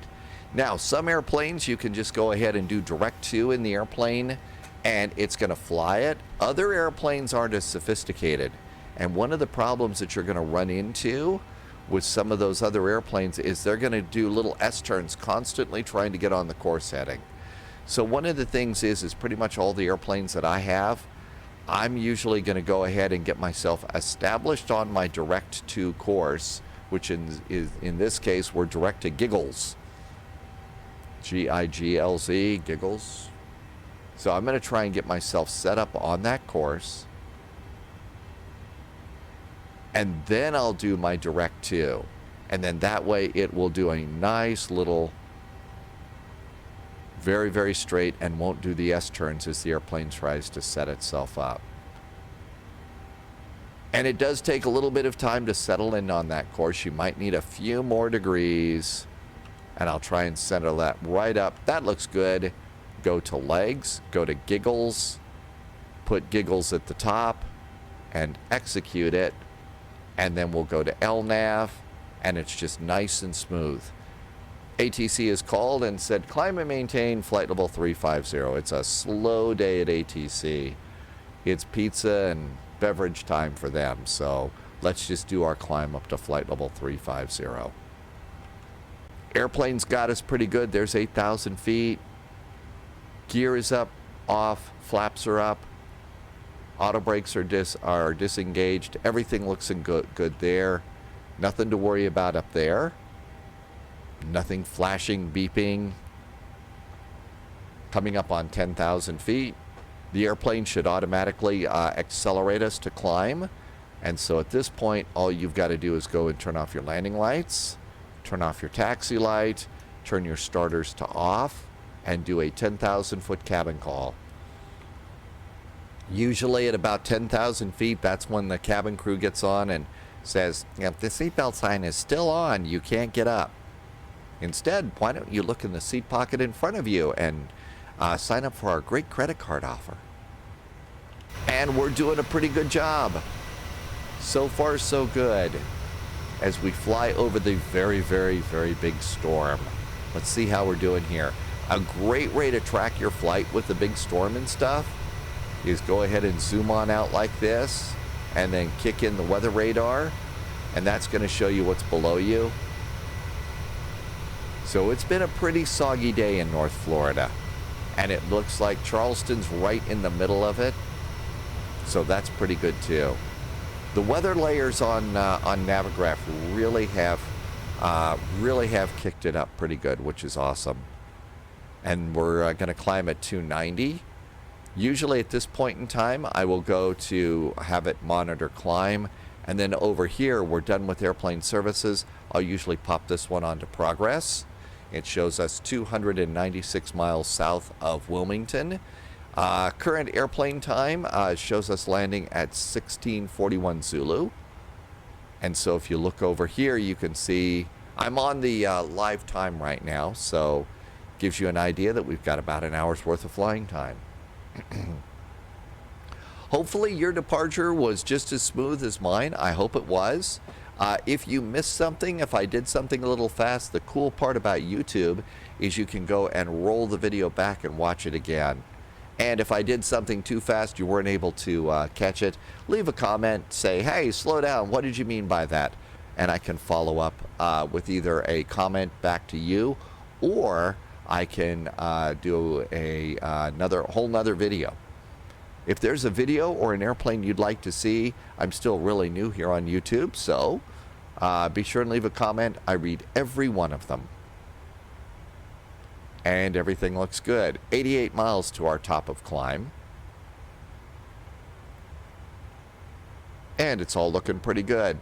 Now some airplanes you can just go ahead and do direct to in the airplane and it's going to fly it. Other airplanes aren't as sophisticated. And one of the problems that you're going to run into with some of those other airplanes is they're going to do little S-turns constantly trying to get on the course heading. So one of the things is pretty much all the airplanes that I have, I'm usually going to go ahead and get myself established on my direct to course, which in this case, we're direct to Giggles. G-I-G-L-Z, Giggles. So I'm going to try and get myself set up on that course. And then I'll do my direct to. And then that way it will do a nice little, very, very straight and won't do the S-turns as the airplane tries to set itself up. And it does take a little bit of time to settle in on that course. You might need a few more degrees. And I'll try and center that right up. That looks good. Go to legs, go to Giggles, put Giggles at the top, and execute it. And then we'll go to LNAV, and it's just nice and smooth. ATC is called and said, climb and maintain flight level 350. It's a slow day at ATC. It's pizza and beverage time for them. So let's just do our climb up to flight level 350. Airplane's got us pretty good. There's 8,000 feet. Gear is up, off, flaps are up. Auto brakes are disengaged. Everything looks good there. Nothing to worry about up there. Nothing flashing, beeping. Coming up on 10,000 feet. The airplane should automatically accelerate us to climb. And so at this point, all you've got to do is go and turn off your landing lights, turn off your taxi light, turn your starters to off, and do a 10,000 foot cabin call. Usually at about 10,000 feet, that's when the cabin crew gets on and says, if the seatbelt sign is still on, you can't get up. Instead, why don't you look in the seat pocket in front of you and sign up for our great credit card offer. And we're doing a pretty good job. So far, so good. As we fly over the very, very, very big storm. Let's see how we're doing here. A great way to track your flight with the big storm and stuff is go ahead and zoom on out like this and then kick in the weather radar, and that's going to show you what's below you. So it's been a pretty soggy day in North Florida, and it looks like Charleston's right in the middle of it, so that's pretty good too. The weather layers on Navigraph really have kicked it up pretty good, which is awesome. And we're going to climb at 290. Usually at this point in time, I will go to have it monitor climb. And then over here, we're done with airplane services. I'll usually pop this one onto progress. It shows us 296 miles south of Wilmington. Current airplane time shows us landing at 1641 Zulu. And so if you look over here, you can see I'm on the live time right now. So gives you an idea that we've got about an hour's worth of flying time. Hopefully your departure was just as smooth as mine. I hope it was. If you missed something, if I did something a little fast, the cool part about YouTube is you can go and roll the video back and watch it again. And if I did something too fast, you weren't able to catch it, leave a comment, say, hey, slow down, what did you mean by that? And I can follow up with either a comment back to you, or I can do a whole nother video. If there's a video or an airplane you'd like to see, I'm still really new here on YouTube, so be sure and leave a comment. I read every one of them. And everything looks good. 88 miles to our top of climb. And it's all looking pretty good.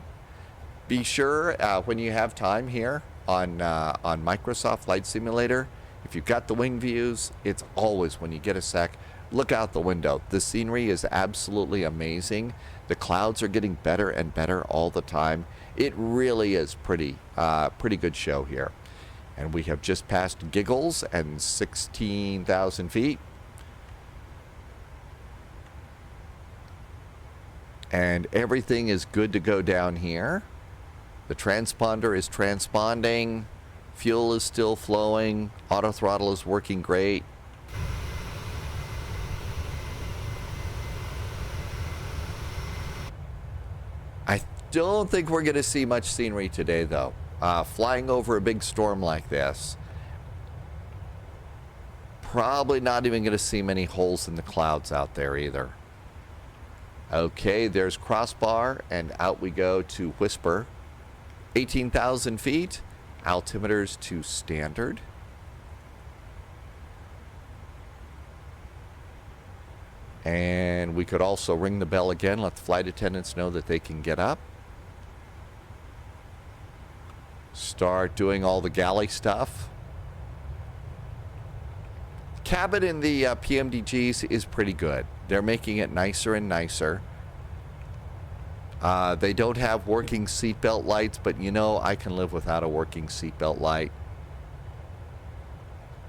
Be sure when you have time here on Microsoft Flight Simulator, if you've got the wing views, it's always, when you get a sec, look out the window. The scenery is absolutely amazing. The clouds are getting better and better all the time. It really is pretty good show here. And we have just passed Giggles and 16,000 feet. And everything is good to go down here. The transponder is transponding. Fuel is still flowing. Auto throttle is working great. I don't think we're going to see much scenery today, though. Flying over a big storm like this, probably not even going to see many holes in the clouds out there either. Okay, there's crossbar, and out we go to WISPR. 18,000 feet, altimeters to standard. And we could also ring the bell again, let the flight attendants know that they can get up. Start doing all the galley stuff. Cabin in the PMDGs is pretty good. They're making it nicer and nicer. They don't have working seatbelt lights, but you know, I can live without a working seatbelt light.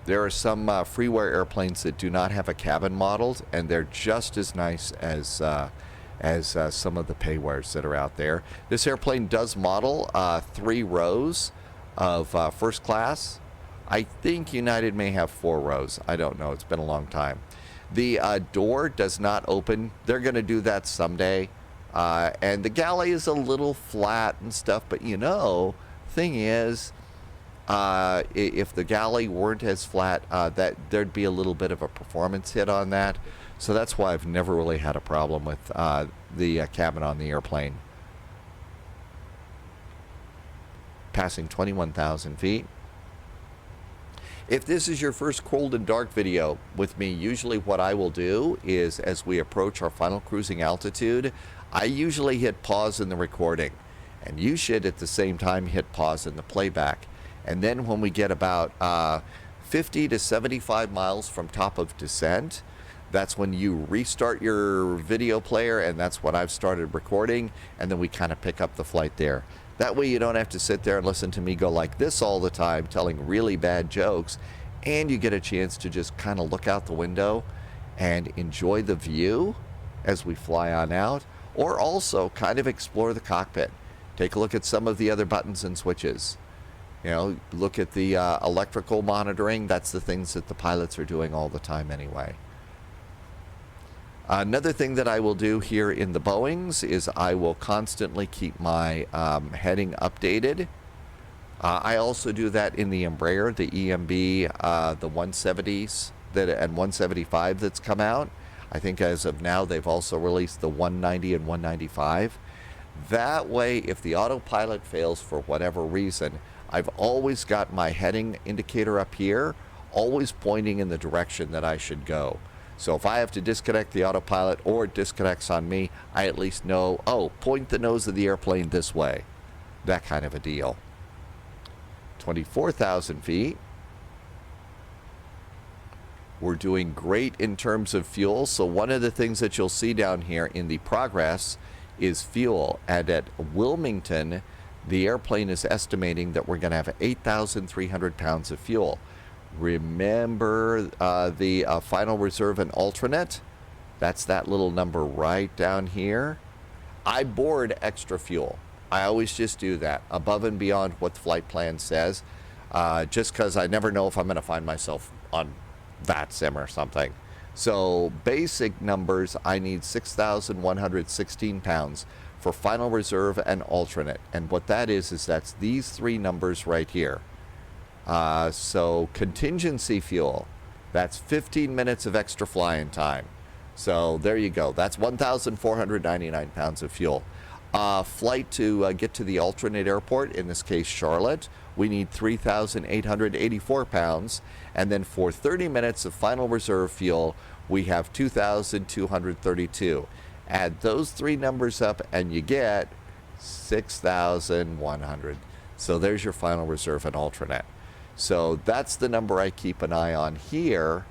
There are some freeware airplanes that do not have a cabin modeled, and they're just as nice as some of the paywares that are out there. This airplane does model 3 rows of first class. I think United may have 4 rows. I don't know. It's been a long time. The door does not open. They're going to do that someday. And the galley is a little flat and stuff, but you know, thing is, if the galley weren't as flat, that there'd be a little bit of a performance hit on that. So that's why I've never really had a problem with the cabin on the airplane. Passing 21,000 feet. If this is your first cold and dark video with me, usually what I will do is, as we approach our final cruising altitude, I usually hit pause in the recording, and you should at the same time hit pause in the playback. And then when we get about 50 to 75 miles from top of descent, that's when you restart your video player, and that's when I've started recording, and then we kind of pick up the flight there. That way you don't have to sit there and listen to me go like this all the time, telling really bad jokes, and you get a chance to just kind of look out the window and enjoy the view as we fly on out, or also kind of explore the cockpit. Take a look at some of the other buttons and switches. You know, look at the electrical monitoring. That's the things that the pilots are doing all the time anyway. Another thing that I will do here in the Boeings is I will constantly keep my heading updated. I also do that in the Embraer, the EMB, the 170s and 175 that's come out. I think as of now they've also released the 190 and 195. That way, if the autopilot fails for whatever reason, I've always got my heading indicator up here, always pointing in the direction that I should go. So if I have to disconnect the autopilot or it disconnects on me, I at least know, oh, point the nose of the airplane this way. That kind of a deal. 24,000 feet. We're doing great in terms of fuel. So one of the things that you'll see down here in the progress is fuel. And at Wilmington, the airplane is estimating that we're going to have 8,300 pounds of fuel. Remember the final reserve and alternate? That's that little number right down here. I board extra fuel. I always just do that, above and beyond what the flight plan says, just because I never know if I'm going to find myself on VATSIM or something. So basic numbers, I need 6,116 pounds for final reserve and alternate. And what that is that's these 3 numbers right here. So contingency fuel, that's 15 minutes of extra flying time. So there you go. That's 1,499 pounds of fuel. Flight to get to the alternate airport, in this case Charlotte, we need 3,884 pounds. And then for 30 minutes of final reserve fuel, we have 2,232. Add those 3 numbers up and you get 6,100. So there's your final reserve and alternate. So that's the number I keep an eye on here.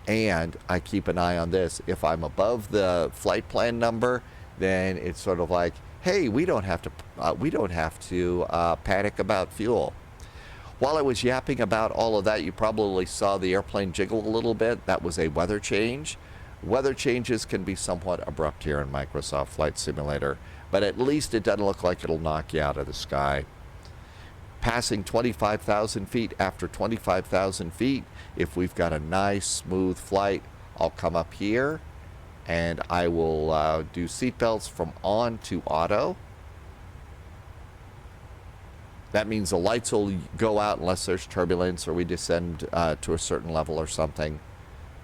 And I keep an eye on this. If I'm above the flight plan number, then it's sort of like, hey, we don't have to panic about fuel. While I was yapping about all of that, you probably saw the airplane jiggle a little bit. That was a weather change. Weather changes can be somewhat abrupt here in Microsoft Flight Simulator, but at least it doesn't look like it'll knock you out of the sky. Passing 25,000 feet, after 25,000 feet, if we've got a nice smooth flight, I'll come up here and I will do seatbelts from on to auto. That means the lights will go out unless there's turbulence or we descend to a certain level or something.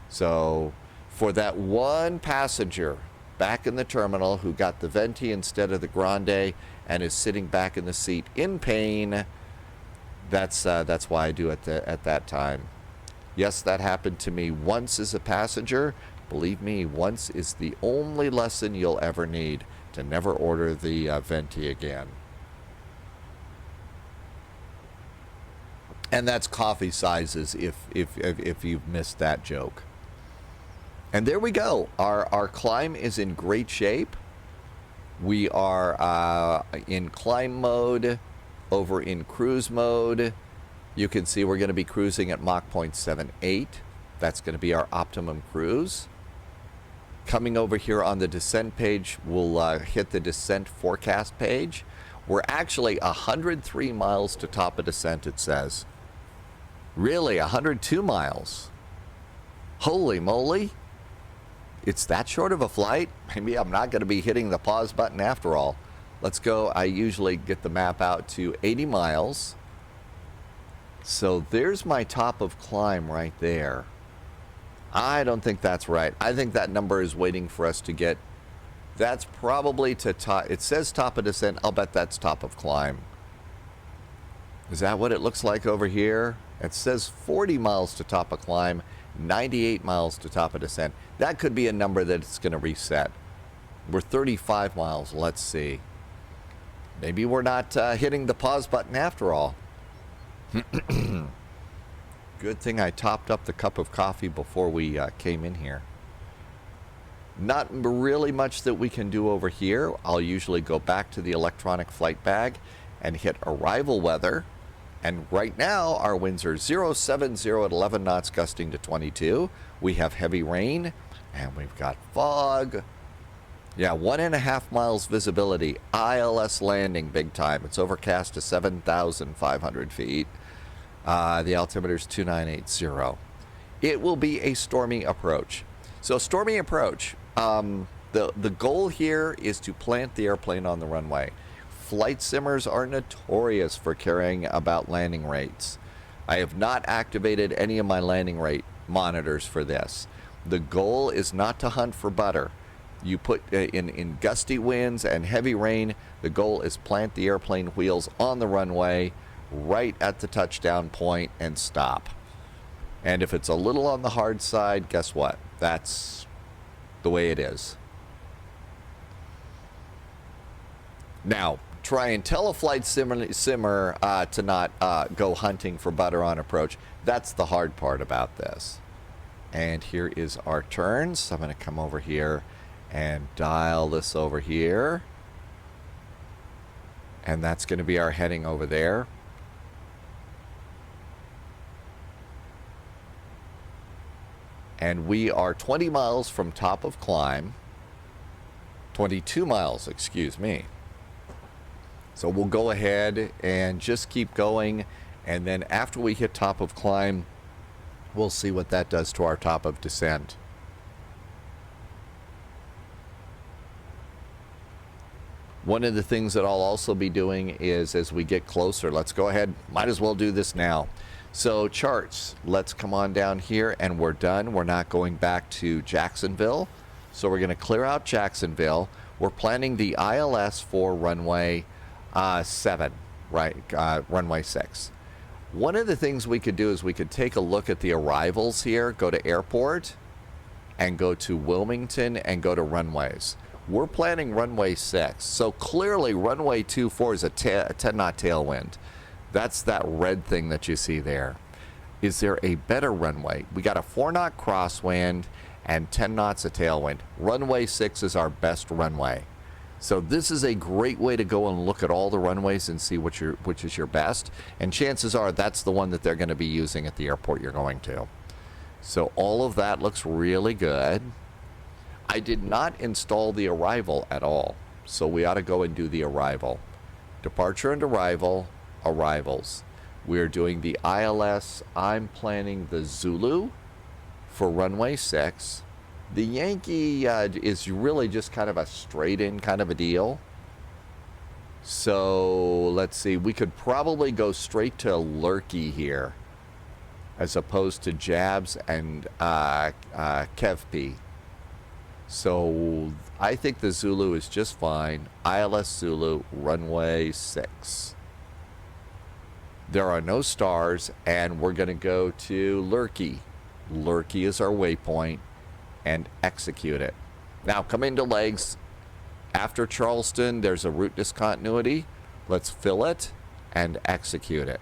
So for that one passenger back in the terminal who got the venti instead of the grande and is sitting back in the seat in pain, that's why I do it at that time. Yes, that happened to me once as a passenger. Believe me, once is the only lesson you'll ever need to never order the venti again. And that's coffee sizes if you've missed that joke. And there we go. Our climb is in great shape. We are in climb mode, over in cruise mode. You can see we're going to be cruising at Mach 0.78. That's going to be our optimum cruise. Coming over here on the descent page, we'll hit the descent forecast page. We're actually 103 miles to top of descent, it says. Really, 102 miles. Holy moly. It's that short of a flight? Maybe I'm not going to be hitting the pause button after all. Let's go. I usually get the map out to 80 miles. So there's my top of climb right there. I don't think that's right. I think that number is waiting for us to get. That's probably to top. It says top of descent. I'll bet that's top of climb. Is that what it looks like over here? It says 40 miles to top of climb, 98 miles to top of descent. That could be a number that it's going to reset. We're 35 miles. Let's see. Maybe we're not hitting the pause button after all. Good thing I topped up the cup of coffee before we came in here. Not really much that we can do over here. I'll usually go back to the electronic flight bag and hit arrival weather. And right now, our winds are 070 at 11 knots, gusting to 22. We have heavy rain, and we've got fog. Yeah, 1.5 miles visibility. ILS landing, big time. It's overcast to 7,500 feet. The altimeter is 2980. It will be a stormy approach. So stormy approach, the goal here is to plant the airplane on the runway. Flight simmers are notorious for caring about landing rates. I have not activated any of my landing rate monitors for this. The goal is not to hunt for butter. You put in gusty winds and heavy rain, the goal is plant the airplane wheels on the runway right at the touchdown point and stop. And if it's a little on the hard side, guess what? That's the way it is. Now, try and tell a flight simmer to not go hunting for butter on approach. That's the hard part about this. And here is our turn. So I'm going to come over here and dial this over here. And that's going to be our heading over there. And we are 20 miles from top of climb. 22 miles, excuse me. So we'll go ahead and just keep going. And then after we hit top of climb, we'll see what that does to our top of descent. One of the things that I'll also be doing is as we get closer, let's go ahead, might as well do this now. So charts, let's come on down here and we're done. We're not going back to Jacksonville. So we're going to clear out Jacksonville. We're planning the ILS for runway 7, right? Runway 6. One of the things we could do is we could take a look at the arrivals here, go to airport and go to Wilmington and go to runways. We're planning runway 6. So clearly runway 24 is a 10 knot tailwind. That's that red thing that you see there. is there a better runway? We got a 4-knot crosswind and 10 knots of tailwind. Runway 6 is our best runway. So this is a great way to go and look at all the runways and see which is your best. And chances are that's the one that they're going to be using at the airport you're going to. So all of that looks really good. I did not install the arrival at all. So we ought to go and do the arrival. Departure and arrival, arrivals. We're doing the ILS. I'm planning the Zulu for runway 6. The Yankee is really just kind of a straight-in kind of a deal. So let's see. We could probably go straight to Lurkey here as opposed to Jabs and KevP. So I think the Zulu is just fine. ILS Zulu, runway 6. There are no stars, and we're going to go to Lurkey. Lurkey is our waypoint, and execute it. Now, coming to legs, after Charleston, there's a route discontinuity. Let's fill it and execute it.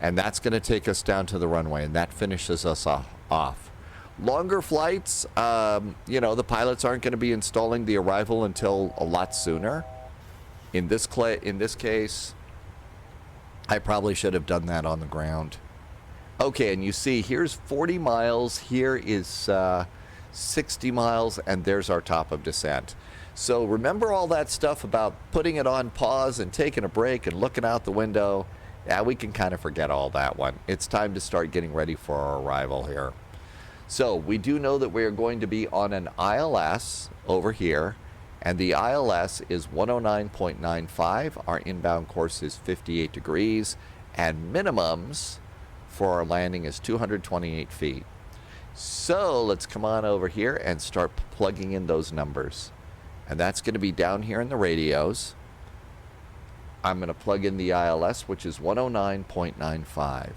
And that's going to take us down to the runway, and that finishes us off. Longer flights, you know, the pilots aren't going to be installing the arrival until a lot sooner. In this case, I probably should have done that on the ground. Okay, and you see, here's 40 miles, here is 60 miles, and there's our top of descent. So remember all that stuff about putting it on pause and taking a break and looking out the window? Yeah, we can kind of forget all that one. It's time to start getting ready for our arrival here. So we do know that we are going to be on an ILS over here, and the ILS is 109.95. Our inbound course is 58 degrees, and minimums for our landing is 228 feet. So let's come on over here and start plugging in those numbers. And that's going to be down here in the radios. I'm going to plug in the ILS, which is 109.95.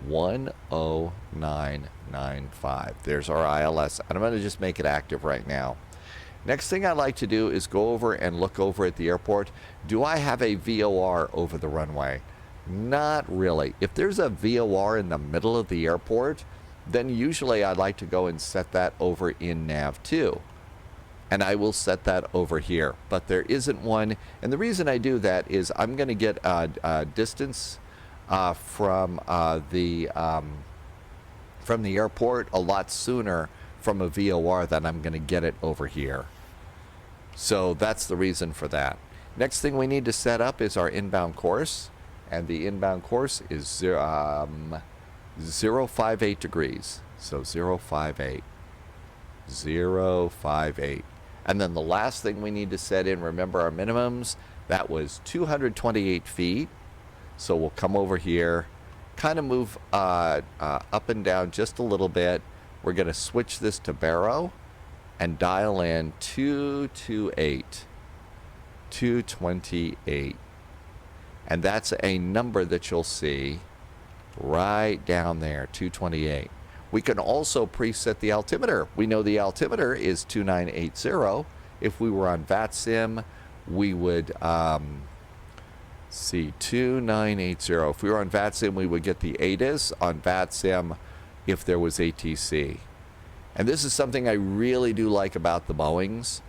109.95. There's our ILS. And I'm going to just make it active right now. Next thing I'd like to do is go over and look over at the airport. Do I have a VOR over the runway? Not really. If there's a VOR in the middle of the airport, then usually I'd like to go and set that over in nav2. And I will set that over here. But there isn't one. And the reason I do that is I'm going to get a distance from the airport a lot sooner from a VOR than I'm going to get it over here. So that's the reason for that. Next thing we need to set up is our inbound course. And the inbound course is 058 degrees. So 058. 058. And then the last thing we need to set in, remember our minimums, that was 228 feet. So we'll come over here, kind of move up and down just a little bit. We're going to switch this to Barrow and dial in 228. 228. And that's a number that you'll see right down there, 228. We can also preset the altimeter. We know the altimeter is 2980. If we were on VATSIM, we would see 2980. If we were on VATSIM, we would get the ATIS on VATSIM if there was ATC. And this is something I really do like about the Boeings,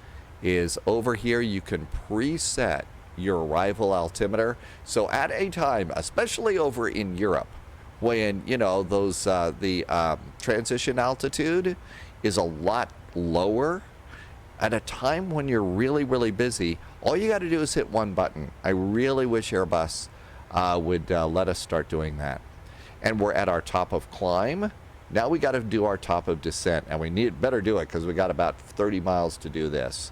is over here you can preset your arrival altimeter. So at a time, especially over in Europe, when, you know, those the transition altitude is a lot lower, at a time when you're really, really busy, all you got to do is hit one button. I really wish Airbus would let us start doing that. And we're at our top of climb. Now we got to do our top of descent, and we better do it because we got about 30 miles to do this.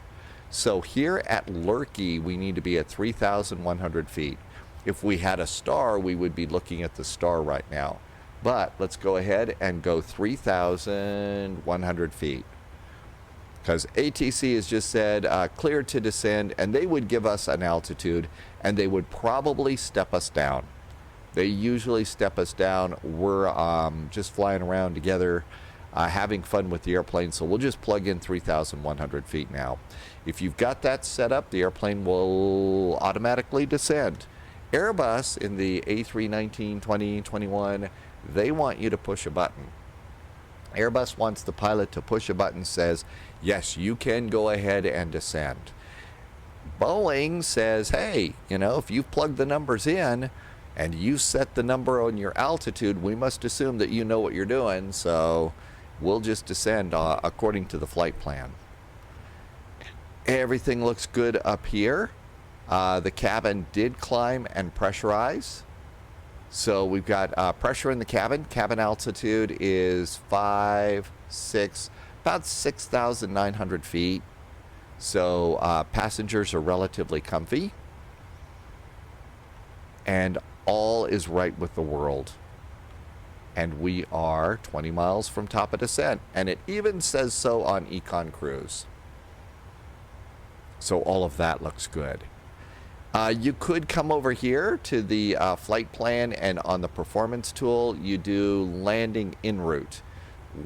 So here at Lurkey, we need to be at 3,100 feet. If we had a star, we would be looking at the star right now. But let's go ahead and go 3,100 feet. Because ATC has just said clear to descend, and they would give us an altitude, and they would probably step us down. They usually step us down. We're just flying around together, having fun with the airplane, so we'll just plug in 3,100 feet now. If you've got that set up, the airplane will automatically descend. Airbus in the A319, 20, 21, they want you to push a button. Airbus wants the pilot to push a button, says, yes, you can go ahead and descend. Boeing says, hey, if you've plugged the numbers in and you set the number on your altitude, we must assume that you know what you're doing, so we'll just descend according to the flight plan. Everything looks good up here. The cabin did climb and pressurize. So we've got pressure in the cabin. Cabin altitude is about 6,900 feet. So passengers are relatively comfy. And all is right with the world. And we are 20 miles from top of descent. And it even says so on Econ Cruise. So all of that looks good. You could come over here to the flight plan, and on the performance tool, you do landing en route.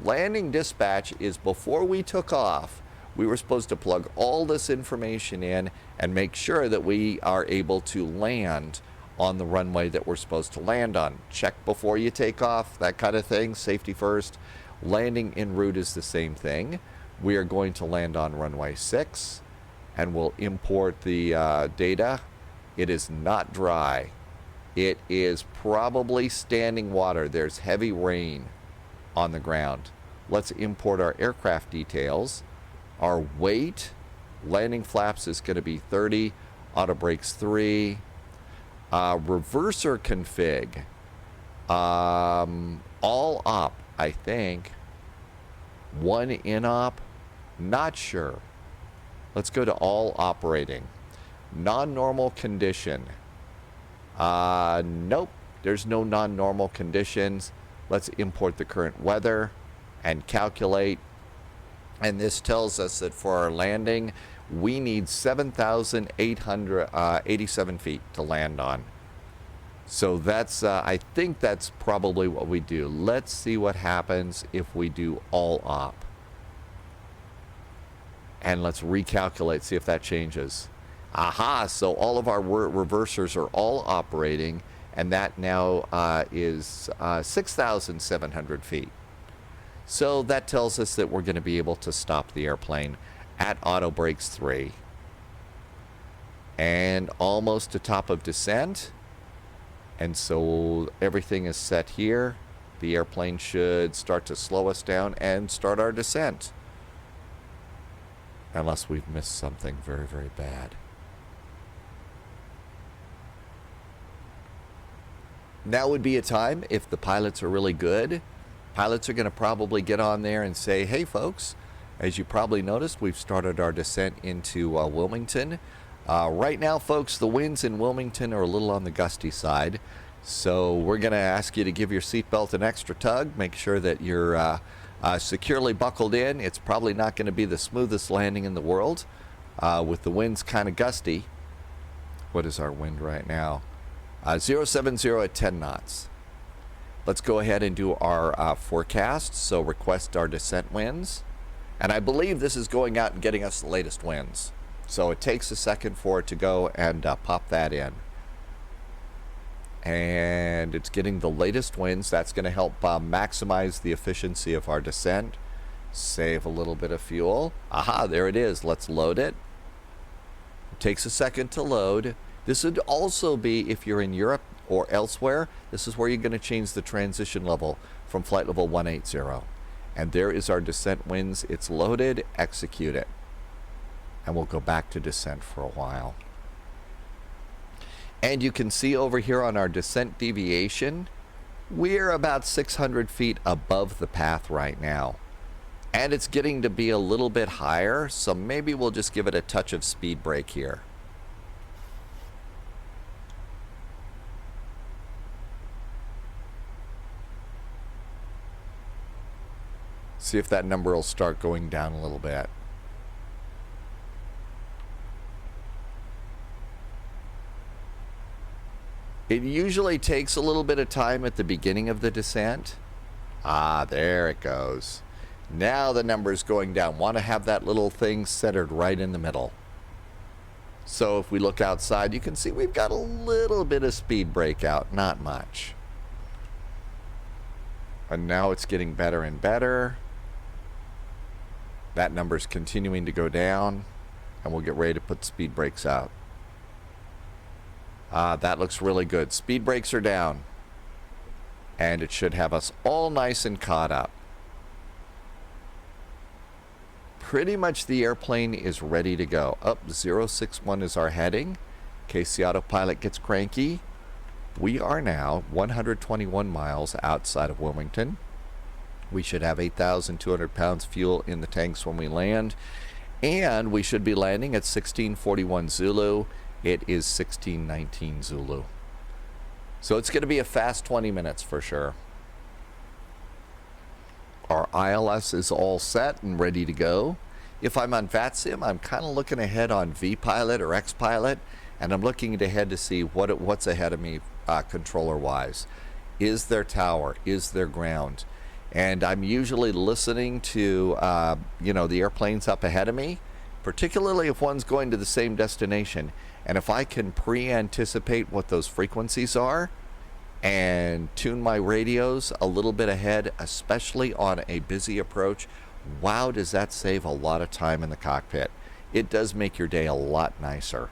Landing dispatch is before we took off. We were supposed to plug all this information in and make sure that we are able to land on the runway that we're supposed to land on. Check before you take off, that kind of thing, safety first. Landing en route is the same thing. We are going to land on runway 6, and we'll import the data. It is not dry. It is probably standing water. There's heavy rain on the ground. Let's import our aircraft details. Our weight, landing flaps is going to be 30, auto brakes 3. Reverser config, all op, I think. 1 in op, not sure. Let's go to all operating. Non-normal condition. Nope, there's no non-normal conditions. Let's import the current weather and calculate. And this tells us that for our landing, we need 7,887 feet to land on. So that's, I think that's probably what we do. Let's see what happens if we do all op. And let's recalculate, see if that changes. Aha, so all of our reversers are all operating, and that now is 6,700 feet. So that tells us that we're going to be able to stop the airplane at auto brakes 3. And almost to top of descent. And so everything is set here. The airplane should start to slow us down and start our descent. Unless we've missed something very, very bad. Now would be a time, if the pilots are really good, pilots are going to probably get on there and say, hey folks, as you probably noticed, we've started our descent into Wilmington. Right now, folks, the winds in Wilmington are a little on the gusty side. So we're going to ask you to give your seatbelt an extra tug. Make sure that you're securely buckled in. It's probably not going to be the smoothest landing in the world with the winds kind of gusty. What is our wind right now? 070 at 10 knots. Let's go ahead and do our forecast. So request our descent winds. And I believe this is going out and getting us the latest winds. So it takes a second for it to go and pop that in. And it's getting the latest winds. That's going to help maximize the efficiency of our descent. Save a little bit of fuel. Aha, there it is. Let's load it. It takes a second to load. This would also be, if you're in Europe or elsewhere, this is where you're going to change the transition level from flight level 180. And there is our descent winds. It's loaded. Execute it. And we'll go back to descent for a while. And you can see over here on our descent deviation, we're about 600 feet above the path right now. And it's getting to be a little bit higher, so maybe we'll just give it a touch of speed brake here. See if that number will start going down a little bit. It usually takes a little bit of time at the beginning of the descent. Ah, there it goes. Now the number is going down. Want to have that little thing centered right in the middle. So if we look outside, you can see we've got a little bit of speed breakout, not much. And now it's getting better and better. That number's continuing to go down, and we'll get ready to put speed brakes out. That looks really good. Speed brakes are down, and it should have us all nice and caught up. Pretty much the airplane is ready to go. Up 061 is our heading. In case the autopilot gets cranky. We are now 121 miles outside of Wilmington. We should have 8,200 pounds fuel in the tanks when we land. And we should be landing at 1641 Zulu. It is 1619 Zulu. So it's going to be a fast 20 minutes for sure. Our ILS is all set and ready to go. If I'm on VATSIM, I'm kind of looking ahead on vPilot or XPilot, and I'm looking ahead to see what's ahead of me controller-wise. Is there tower? Is there ground? And I'm usually listening to the airplanes up ahead of me, particularly if one's going to the same destination. And if I can pre-anticipate what those frequencies are and tune my radios a little bit ahead, especially on a busy approach, wow, does that save a lot of time in the cockpit. It does make your day a lot nicer.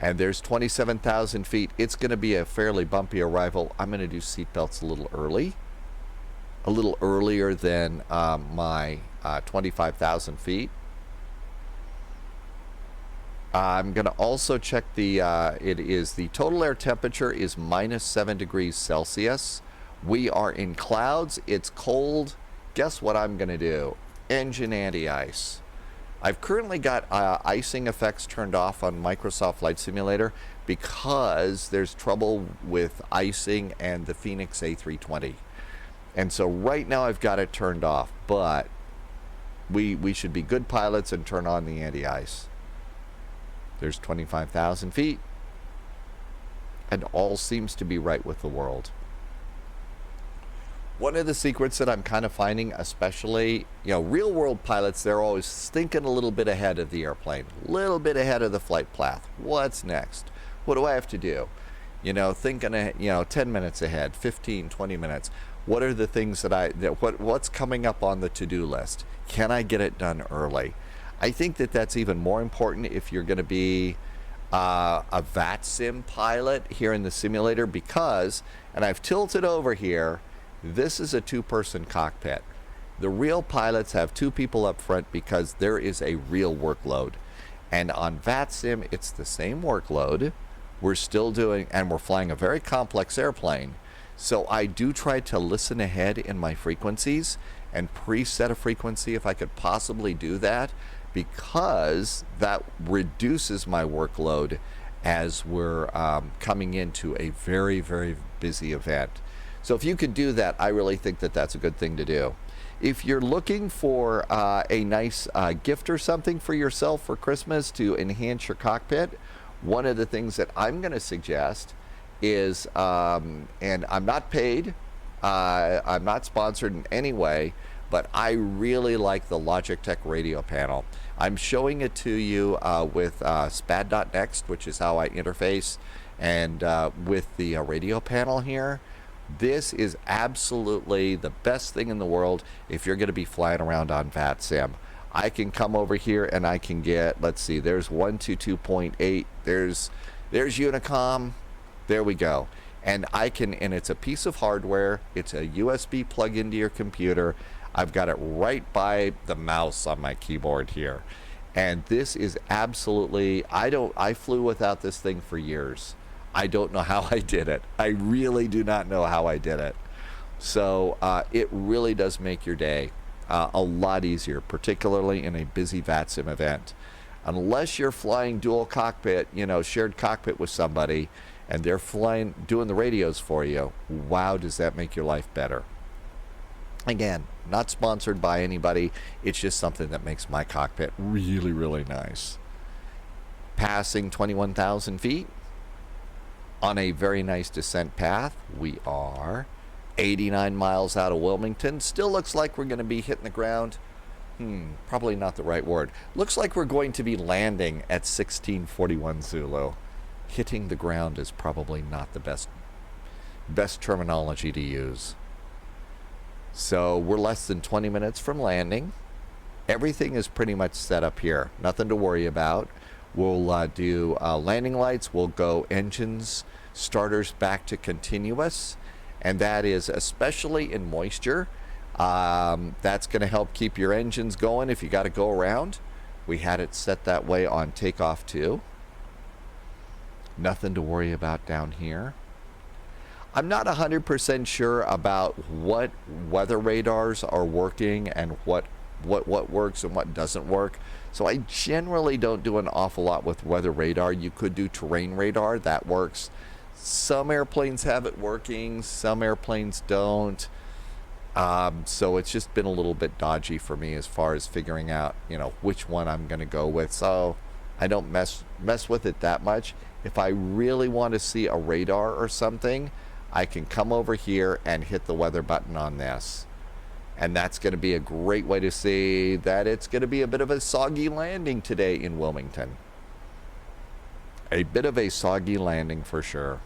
And there's 27,000 feet. It's going to be a fairly bumpy arrival. I'm going to do seatbelts a little early. A little earlier than my 25,000 feet. I'm going to also check the total air temperature is -7 degrees Celsius. We are in clouds. It's cold. Guess what I'm going to do? Engine anti-ice. I've currently got icing effects turned off on Microsoft Flight Simulator because there's trouble with icing and the Phoenix A320. And so right now I've got it turned off, but we should be good pilots and turn on the anti-ice. There's 25,000 feet, and all seems to be right with the world. One of the secrets that I'm kind of finding, especially, real world pilots, they're always thinking a little bit ahead of the airplane, a little bit ahead of the flight path. What's next? What do I have to do? Thinking, 10 minutes ahead, 15, 20 minutes. What are the things what's coming up on the to-do list? Can I get it done early? I think that's even more important if you're going to be a VATSIM pilot here in the simulator because, and I've tilted over here, this is a two-person cockpit. The real pilots have two people up front because there is a real workload. And on VATSIM, it's the same workload. We're still doing, and we're flying a very complex airplane. So I do try to listen ahead in my frequencies and preset a frequency if I could possibly do that, because that reduces my workload as we're coming into a very, very busy event. So if you could do that, I really think that's a good thing to do. If you're looking for a nice gift or something for yourself for Christmas to enhance your cockpit, one of the things that I'm going to suggest is, and I'm not paid, I'm not sponsored in any way, but I really like the Logitech radio panel. I'm showing it to you with SPAD.next, which is how I interface, and with the radio panel here. This is absolutely the best thing in the world if you're going to be flying around on VATSIM. I can come over here and I can get, let's see, there's 122.8, there's Unicom, there we go. And and it's a piece of hardware, it's a USB plug into your computer. I've got it right by the mouse on my keyboard here. And this is absolutely, I flew without this thing for years. I don't know how I did it. I really do not know how I did it. So it really does make your day a lot easier, particularly in a busy VATSIM event. Unless you're flying dual cockpit, shared cockpit with somebody, and they're doing the radios for you, wow, does that make your life better. Again, not sponsored by anybody. It's just something that makes my cockpit really, really nice. Passing 21,000 feet. On a very nice descent path. We are 89 miles out of Wilmington. Still looks like we're going to be hitting the ground Probably not the right word. Looks like we're going to be landing at 1641 Zulu. Hitting the ground is probably not the best terminology to use. So we're less than 20 minutes from landing. Everything is pretty much set up here. Nothing to worry about. We'll do landing lights. We'll go engines, starters back to continuous. And that is especially in moisture. That's going to help keep your engines going if you got to go around. We had it set that way on takeoff too. Nothing to worry about down here. I'm not 100% sure about what weather radars are working and what works and what doesn't work. So I generally don't do an awful lot with weather radar. You could do terrain radar. That works. Some airplanes have it working. Some airplanes don't. So it's just been a little bit dodgy for me as far as figuring out, which one I'm going to go with. So I don't mess with it that much. If I really want to see a radar or something, I can come over here and hit the weather button on this. And that's going to be a great way to see that it's going to be a bit of a soggy landing today in Wilmington. A bit of a soggy landing for sure.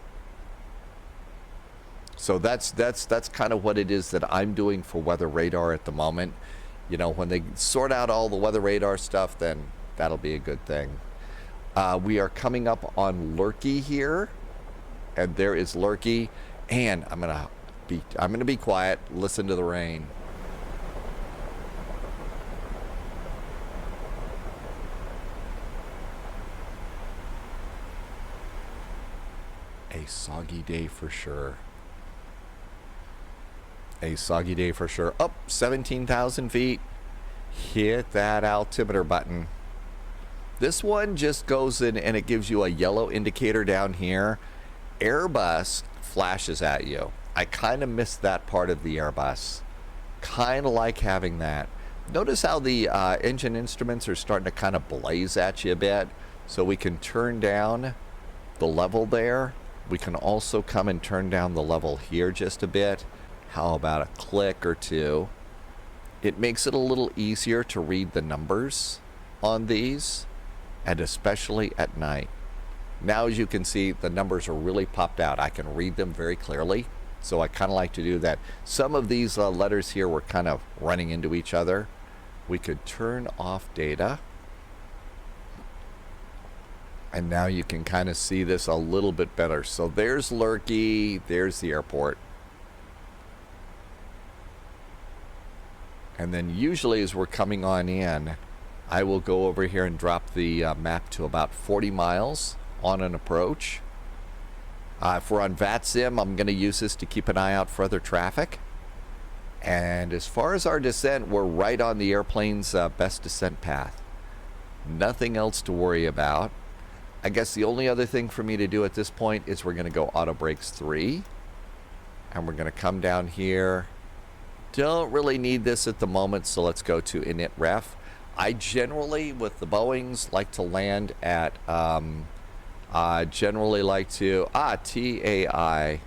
So that's kind of what it is that I'm doing for weather radar at the moment. When they sort out all the weather radar stuff, then that'll be a good thing. We are coming up on Lurkey here, and there is Lurkey, and I'm gonna be quiet, listen to the rain. A soggy day for sure. A soggy day for sure. Up 17,000 feet. Hit that altimeter button. This one just goes in and it gives you a yellow indicator down here. Airbus flashes at you. I kind of missed that part of the Airbus. Kind of like having that. Notice how the engine instruments are starting to kind of blaze at you a bit. So we can turn down the level there. We can also come and turn down the level here just a bit. How about a click or two? It makes it a little easier to read the numbers on these, and especially at night. Now, as you can see, the numbers are really popped out. I can read them very clearly, so I kind of like to do that. Some of these letters here were kind of running into each other. We could turn off data. And now you can kind of see this a little bit better. So there's Lurkey, there's the airport. And then usually as we're coming on in, I will go over here and drop the map to about 40 miles on an approach. If we're on VATSIM, I'm going to use this to keep an eye out for other traffic. And as far as our descent, we're right on the airplane's best descent path. Nothing else to worry about. I guess the only other thing for me to do at this point is we're going to go auto brakes 3. And we're going to come down here. Don't really need this at the moment, so let's go to init ref. I generally, with the Boeings, like to land at, generally like to, TAI.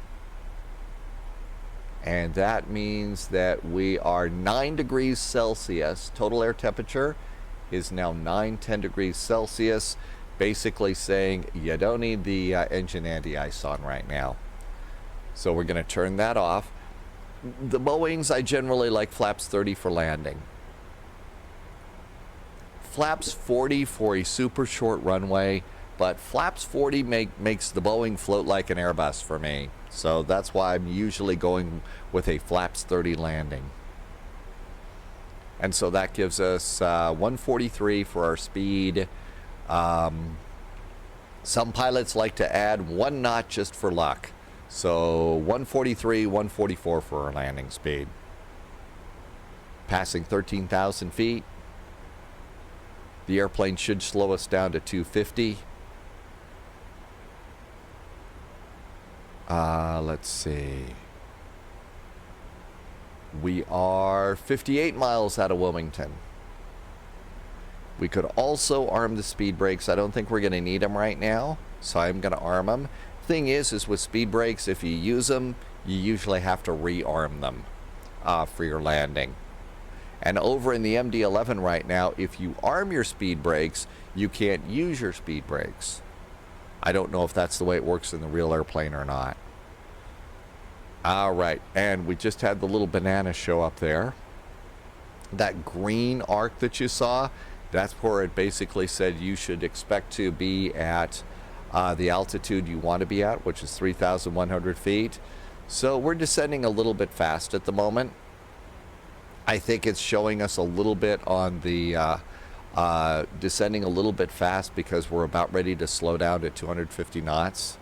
And that means that we are 9 degrees Celsius. Total air temperature is now 10 degrees Celsius. Basically saying you don't need the engine anti-ice on right now. So we're going to turn that off. The Boeings, I generally like flaps 30 for landing. Flaps 40 for a super short runway, but flaps 40 makes the Boeing float like an Airbus for me. So that's why I'm usually going with a flaps 30 landing. And so that gives us 143 for our speed. Some pilots like to add 1 knot just for luck. So 143, 144 for our landing speed. Passing 13,000 feet. The airplane should slow us down to 250. Let's see. We are 58 miles out of Wilmington. We could also arm the speed brakes. I don't think we're going to need them right now, so I'm going to arm them. Thing is with speed brakes, if you use them, you usually have to rearm them for your landing. And over in the MD-11 right now, if you arm your speed brakes, you can't use your speed brakes. I don't know if that's the way it works in the real airplane or not. All right, and we just had the little banana show up there. That green arc that you saw, that's where it basically said you should expect to be at the altitude you want to be at, which is 3,100 feet. So we're descending a little bit fast at the moment. I think it's showing us a little bit on the descending a little bit fast because we're about ready to slow down to 250 knots.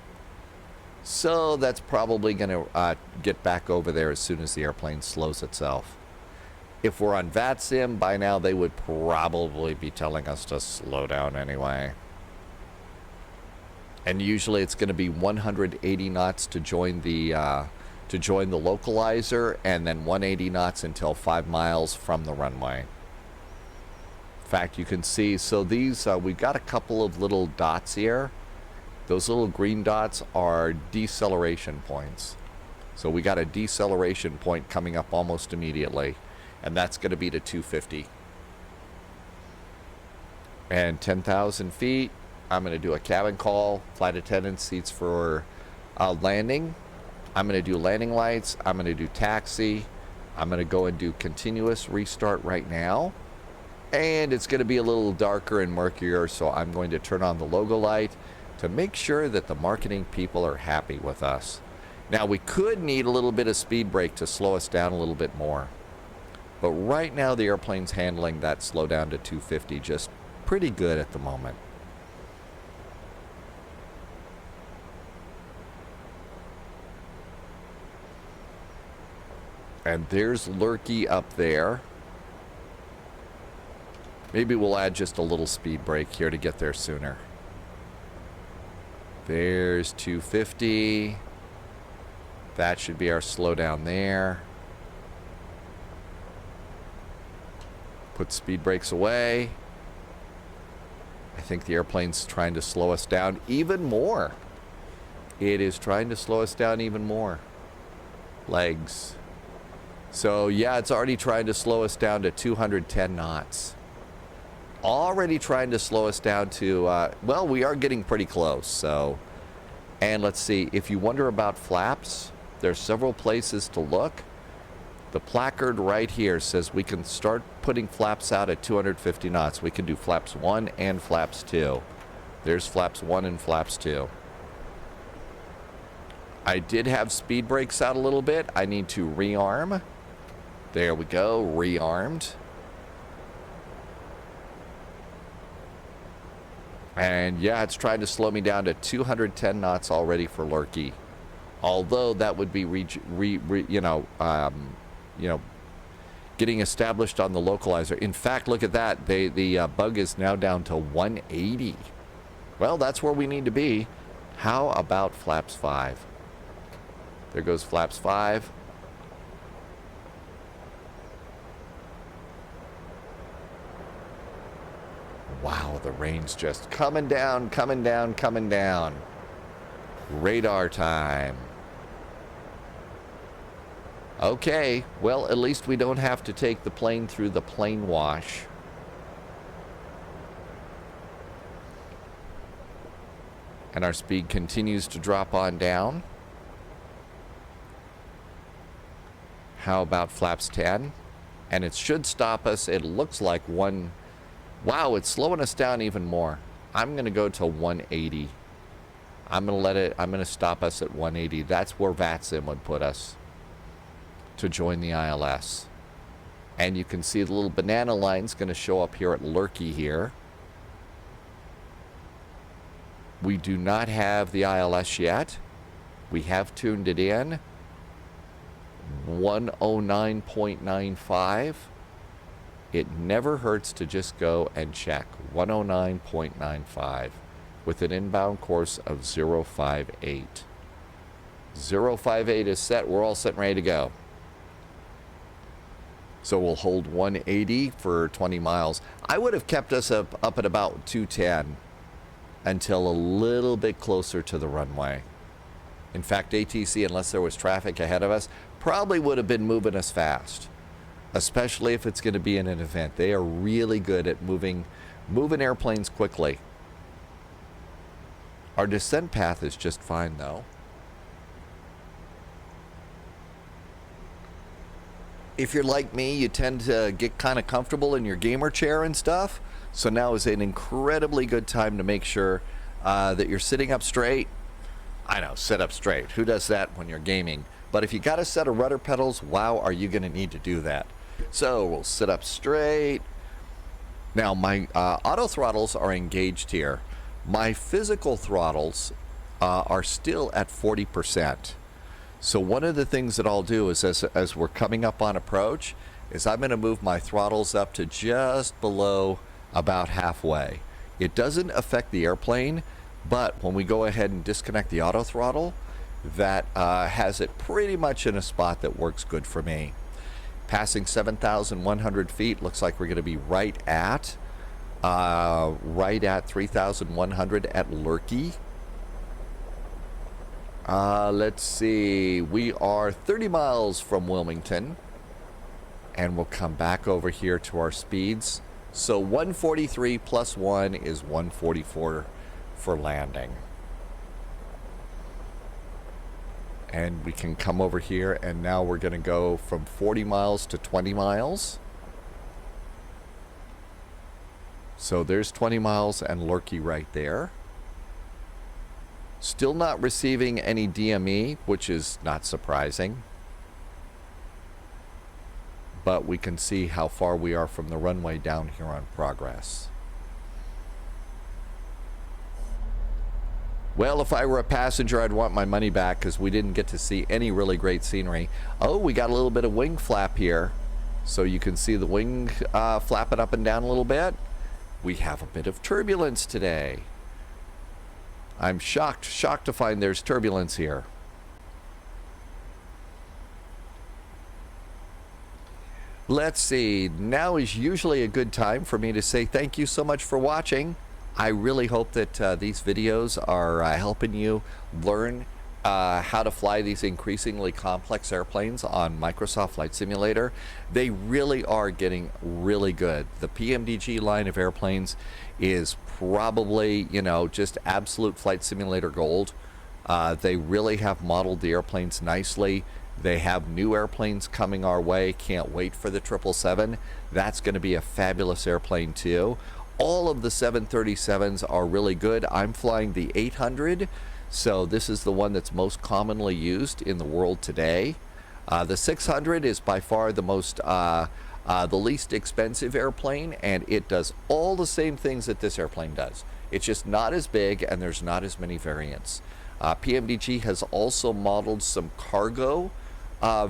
So that's probably going to get back over there as soon as the airplane slows itself. If we're on VATSIM, by now they would probably be telling us to slow down anyway. And usually it's going to be 180 knots to join the localizer, and then 180 knots until 5 miles from the runway. In fact, you can see, so these, we've got a couple of little dots here. Those little green dots are deceleration points. So we got a deceleration point coming up almost immediately, and that's going to be to 250. And 10,000 feet, I'm going to do a cabin call, flight attendant seats for landing. I'm going to do landing lights. I'm going to do taxi. I'm going to go and do continuous restart right now. And it's going to be a little darker and murkier, so I'm going to turn on the logo light to make sure that the marketing people are happy with us. Now, we could need a little bit of speed brake to slow us down a little bit more. But right now, the airplane's handling that slow down to 250 just pretty good at the moment. And there's Lurkey up there. Maybe we'll add just a little speed brake here to get there sooner. There's 250. That should be our slowdown there. Put speed brakes away. I think the airplane's trying to slow us down even more. It is trying to slow us down even more. Legs. So yeah, it's already trying to slow us down to 210 knots. Already trying to slow us down to, well, we are getting pretty close, so. And let's see, if you wonder about flaps, there's several places to look. The placard right here says we can start putting flaps out at 250 knots. We can do flaps 1 and flaps 2. There's flaps 1 and flaps 2. I did have speed brakes out a little bit. I need to rearm. There we go, rearmed. And yeah, it's trying to slow me down to 210 knots already for Lurkey. Although that would be, getting established on the localizer. In fact, look at that. The bug is now down to 180. Well, that's where we need to be. How about flaps 5? There goes flaps 5. Wow, the rain's just coming down, coming down, coming down. Radar time. Okay, well, at least we don't have to take the plane through the plane wash. And our speed continues to drop on down. How about flaps 10? And it should stop us. It looks like one. Wow, it's slowing us down even more. I'm going to go to 180. I'm going to stop us at 180. That's where VATSIM would put us to join the ILS. And you can see the little banana line's going to show up here at Lurkey here. We do not have the ILS yet. We have tuned it in. 109.95. It never hurts to just go and check. 109.95 with an inbound course of 058. 058 is set. We're all set and ready to go. So we'll hold 180 for 20 miles. I would have kept us up at about 210 until a little bit closer to the runway. In fact, ATC, unless there was traffic ahead of us, probably would have been moving us fast. especially if it's going to be in an event. They are really good at moving airplanes quickly. Our descent path is just fine, though. If you're like me, you tend to get kind of comfortable in your gamer chair and stuff. So now is an incredibly good time to make sure that you're sitting up straight. I know, sit up straight. Who does that when you're gaming? But if you got a set of rudder pedals, wow, are you going to need to do that? So we'll sit up straight. Now my auto throttles are engaged here. My physical throttles are still at 40%. So one of the things that I'll do is as we're coming up on approach is I'm going to move my throttles up to just below about halfway. It doesn't affect the airplane, but when we go ahead and disconnect the auto throttle, that has it pretty much in a spot that works good for me. Passing 7,100 feet, looks like we're going to be right at 3,100 at Lurkey. Let's see, we are 30 miles from Wilmington, and we'll come back over here to our speeds. So 143 plus 1 is 144 for landing. And we can come over here, and now we're going to go from 40 miles to 20 miles. So there's 20 miles and Lurkey right there. Still not receiving any DME, which is not surprising. But we can see how far we are from the runway down here on progress. Well, if I were a passenger, I'd want my money back because we didn't get to see any really great scenery. Oh, we got a little bit of wing flap here. So you can see the wing flapping up and down a little bit. We have a bit of turbulence today. I'm shocked to find there's turbulence here. Let's see, now is usually a good time for me to say thank you so much for watching. I really hope that these videos are helping you learn how to fly these increasingly complex airplanes on Microsoft Flight Simulator. They really are getting really good. The PMDG line of airplanes is probably, you know, just absolute Flight Simulator gold. They really have modeled the airplanes nicely. They have new airplanes coming our way. Can't wait for the 777. That's going to be a fabulous airplane too. All of the 737s are really good. I'm flying the 800. So this is the one that's most commonly used in the world today. The 600 is by far the most, the least expensive airplane, and it does all the same things that this airplane does. It's just not as big, and there's not as many variants. PMDG has also modeled some cargo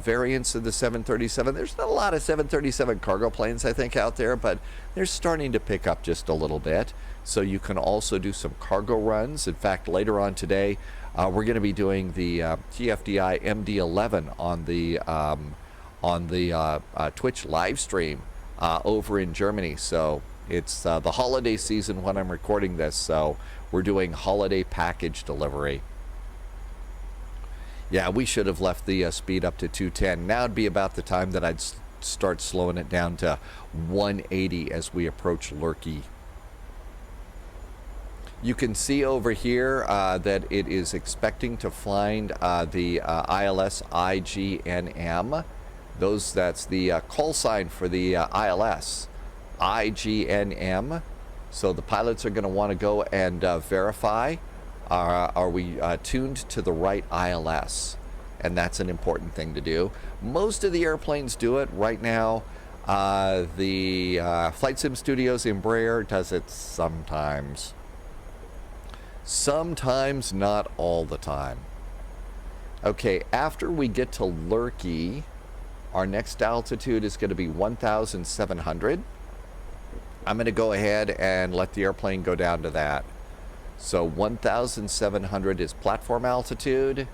variants of the 737. There's not a lot of 737 cargo planes, I think, out there, but they're starting to pick up just a little bit. So you can also do some cargo runs. In fact, later on today, we're going to be doing the TFDI MD-11 on the Twitch live stream over in Germany. So it's the holiday season when I'm recording this, so we're doing holiday package delivery. Yeah, we should have left the speed up to 210. Now it'd be about the time that I'd start slowing it down to 180 as we approach Lurkey. You can see over here that it is expecting to find the ILS IGNM. That's the call sign for the ILS IGNM. So the pilots are going to want to go and verify, are we tuned to the right ILS? And that's an important thing to do. Most of the airplanes do it right now. The Flight Sim Studios Embraer does it sometimes. Sometimes, not all the time. Okay, after we get to Lurkey, our next altitude is going to be 1,700. I'm going to go ahead and let the airplane go down to that. So 1,700 is platform altitude.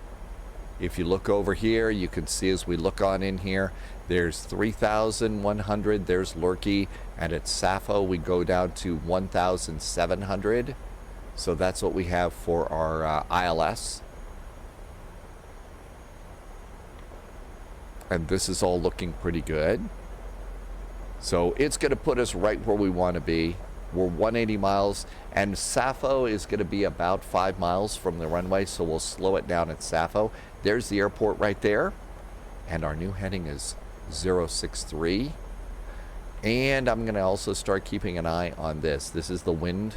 If you look over here, you can see as we look on in here, there's 3,100, there's Lurkey, and at Sappho we go down to 1,700. So that's what we have for our ILS. And this is all looking pretty good. So it's going to put us right where we want to be. We're 180 miles, and Sappho is going to be about 5 miles from the runway, so we'll slow it down at Sappho. There's the airport right there, and our new heading is 063. And I'm going to also start keeping an eye on this. This is the wind.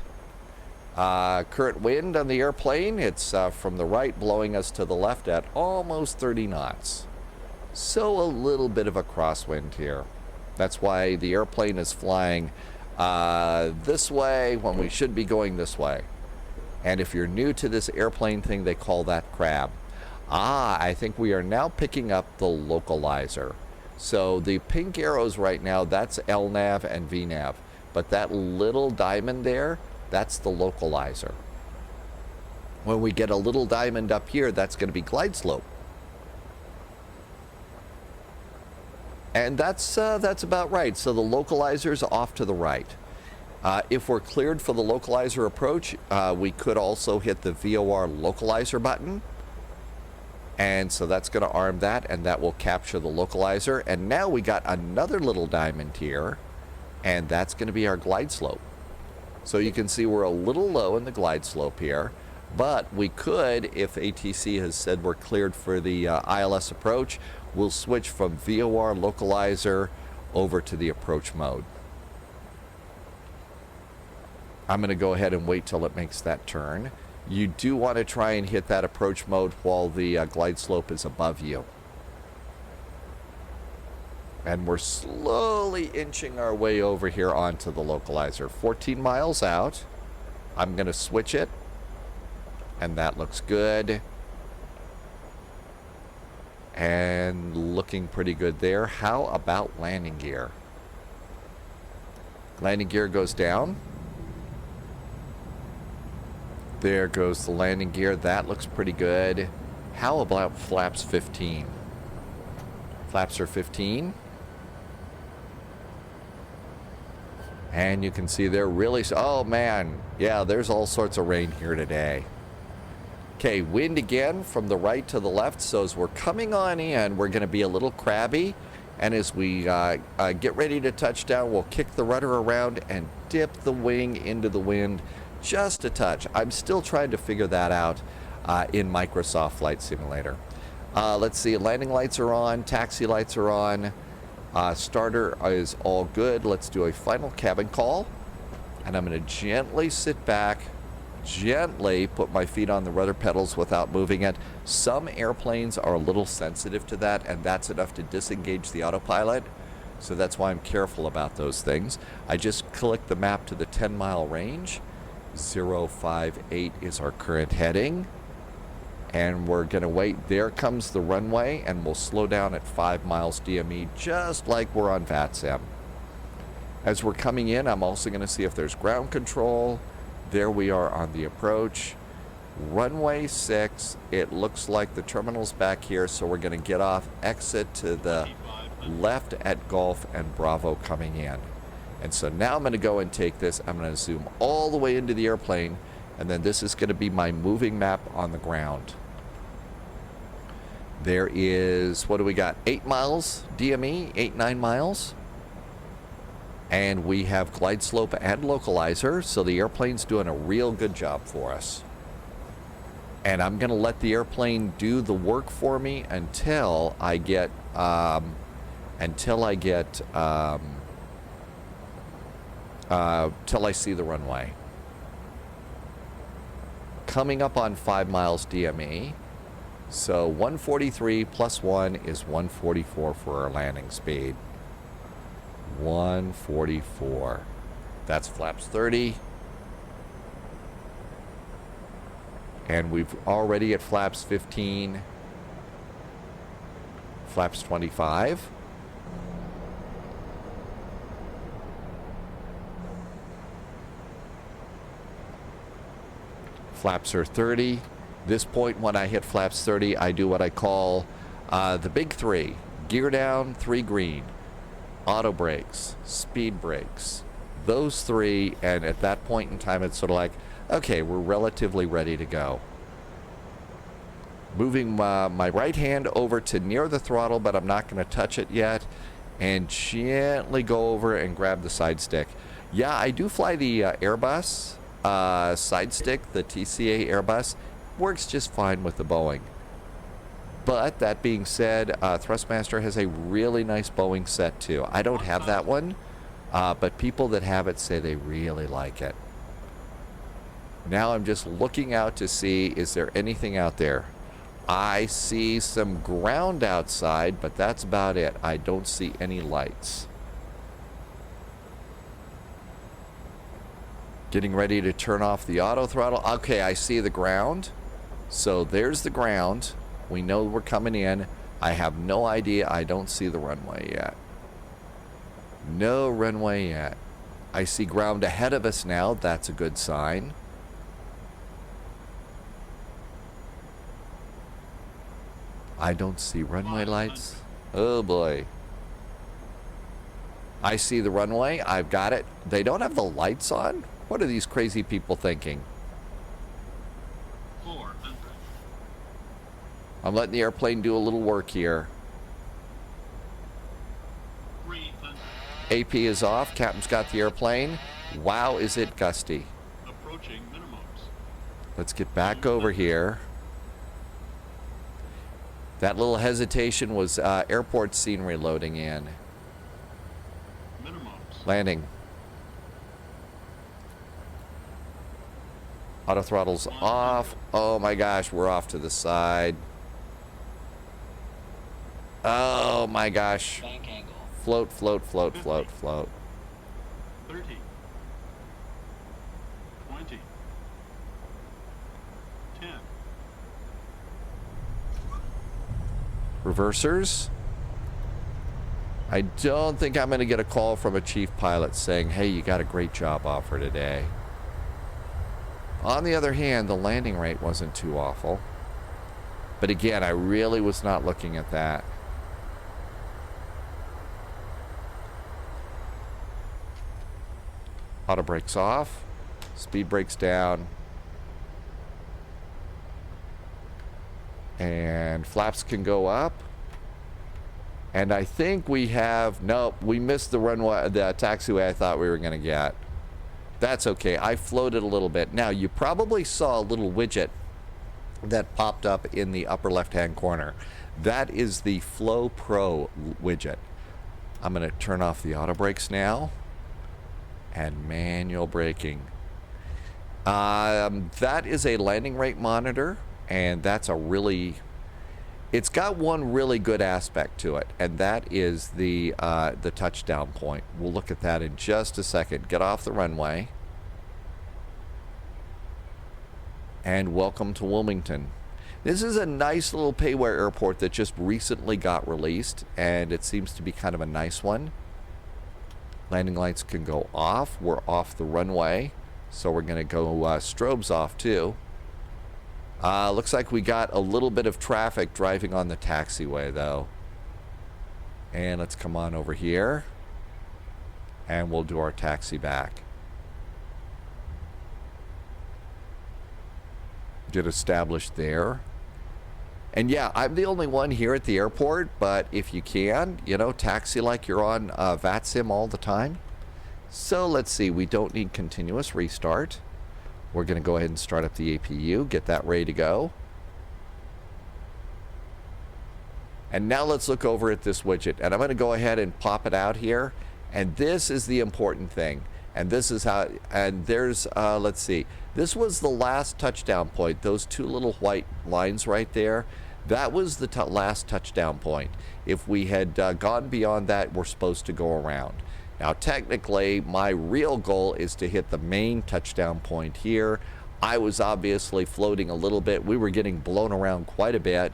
Current wind on the airplane, it's from the right blowing us to the left at almost 30 knots. So a little bit of a crosswind here. That's why the airplane is flying this way when we should be going this way. And if you're new to this airplane thing, they call that crab. I think we are now picking up the localizer. So the pink arrows right now, that's LNAV and VNAV. But that little diamond there, that's the localizer. When we get a little diamond up here, that's going to be glide slope. And that's about right. So the localizer's off to the right. If we're cleared for the localizer approach, we could also hit the VOR localizer button. And so that's going to arm that, and that will capture the localizer. And now we got another little diamond here, and that's going to be our glide slope. So you can see we're a little low in the glide slope here, but we could, if ATC has said we're cleared for the ILS approach, we'll switch from VOR localizer over to the approach mode. I'm going to go ahead and wait till it makes that turn. You do want to try and hit that approach mode while the glide slope is above you. And we're slowly inching our way over here onto the localizer. 14 miles out. I'm going to switch it. And that looks good. And looking pretty good there. How about landing gear? Landing gear goes down. There goes the landing gear. That looks pretty good. How about flaps 15? Flaps are 15. And you can see they're really... Oh, man. Yeah, there's all sorts of rain here today. Okay, wind again from the right to the left. So as we're coming on in, we're going to be a little crabby. And as we get ready to touch down, we'll kick the rudder around and dip the wing into the wind just a touch. I'm still trying to figure that out in Microsoft Flight Simulator. Let's see, landing lights are on, taxi lights are on, starter is all good. Let's do a final cabin call, and I'm going to gently sit back, gently put my feet on the rudder pedals without moving it. Some airplanes are a little sensitive to that, and that's enough to disengage the autopilot. So that's why I'm careful about those things. I just click the map to the 10-mile range. 058 is our current heading, and we're going to wait. There comes the runway, and we'll slow down at 5 miles DME, just like we're on VATSIM. As we're coming in, I'm also going to see if there's ground control. There we are on the approach. Runway 6, it looks like the terminal's back here, so we're going to get off, exit to the left at Golf and Bravo coming in. And so now I'm going to go and take this. I'm going to zoom all the way into the airplane. And then this is going to be my moving map on the ground. There is, what do we got? 8 miles DME, 8-9 miles. And we have glide slope and localizer. So the airplane's doing a real good job for us. And I'm going to let the airplane do the work for me until I get, till I see the runway. Coming up on 5 miles DME. So 143 plus 1 is 144 for our landing speed. 144. That's flaps 30. And we've already at flaps 15. Flaps 25. Flaps are 30. This point, when I hit flaps 30, I do what I call the big 3. Gear down, 3 green. Auto brakes, speed brakes. Those 3, and at that point in time, it's sort of like, okay, we're relatively ready to go. Moving my right hand over to near the throttle, but I'm not going to touch it yet. and gently go over and grab the side stick. Yeah, I do fly the Airbus side stick, the TCA Airbus. Works just fine with the Boeing. But that being said, Thrustmaster has a really nice Boeing set too. I don't have that one, but people that have it say they really like it. Now I'm just looking out to see, is there anything out there? I see some ground outside, but that's about it. I don't see any lights. Getting ready to turn off the auto throttle. Okay, I see the ground. So there's the ground. We know we're coming in. I have no idea. I don't see the runway yet. No runway yet. I see ground ahead of us now. That's a good sign. I don't see runway lights. Oh boy. I see the runway. I've got it. They don't have the lights on? What are these crazy people thinking? 400. I'm letting the airplane do a little work here. 300. AP is off. Captain's got the airplane. Wow, is it gusty. Approaching minimums. Let's get back over here. That little hesitation was airport scenery loading in. Minimums. Landing. Auto throttle's off. Oh my gosh, we're off to the side. Oh my gosh. Bank angle. Float, float, float, float, float. 30. 20. 10. Reversers. I don't think I'm going to get a call from a chief pilot saying, hey, you got a great job offer today. On the other hand, the landing rate wasn't too awful. But again, I really was not looking at that. Auto brakes off. Speed brakes down. And flaps can go up. And I think we have... Nope, we missed the runway, the taxiway I thought we were going to get. That's okay. I floated a little bit. Now, you probably saw a little widget that popped up in the upper left-hand corner. That is the Flow Pro widget. I'm going to turn off the auto brakes now. And manual braking. That is a landing rate monitor. And that's a really... It's got one really good aspect to it, and that is the touchdown point. We'll look at that in just a second. Get off the runway. And welcome to Wilmington. This is a nice little payware airport that just recently got released, and it seems to be kind of a nice one. Landing lights can go off. We're off the runway, so we're going to go strobes off too. Looks like we got a little bit of traffic driving on the taxiway, though. And let's come on over here. And we'll do our taxi back. Get established there. And yeah, I'm the only one here at the airport, but if you can, you know, taxi like you're on VATSIM all the time. So let's see, we don't need continuous restart. We're going to go ahead and start up the APU, get that ready to go. And now let's look over at this widget. And I'm going to go ahead and pop it out here. And this is the important thing. And this is how, and there's, let's see. This was the last touchdown point. Those two little white lines right there. That was the last touchdown point. If we had gone beyond that, we're supposed to go around. Now, technically, my real goal is to hit the main touchdown point here. I was obviously floating a little bit. We were getting blown around quite a bit,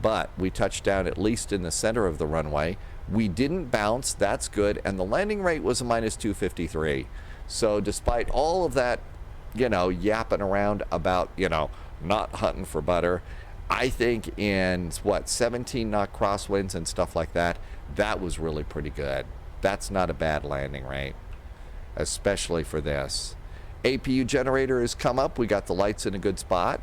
but we touched down at least in the center of the runway. We didn't bounce. That's good. And the landing rate was a minus 253. So despite all of that, you know, yapping around about, you know, not hunting for butter, I think in, what, 17 knot crosswinds and stuff like that, that was really pretty good. That's not a bad landing rate, especially for this. APU generator has come up. We got the lights in a good spot.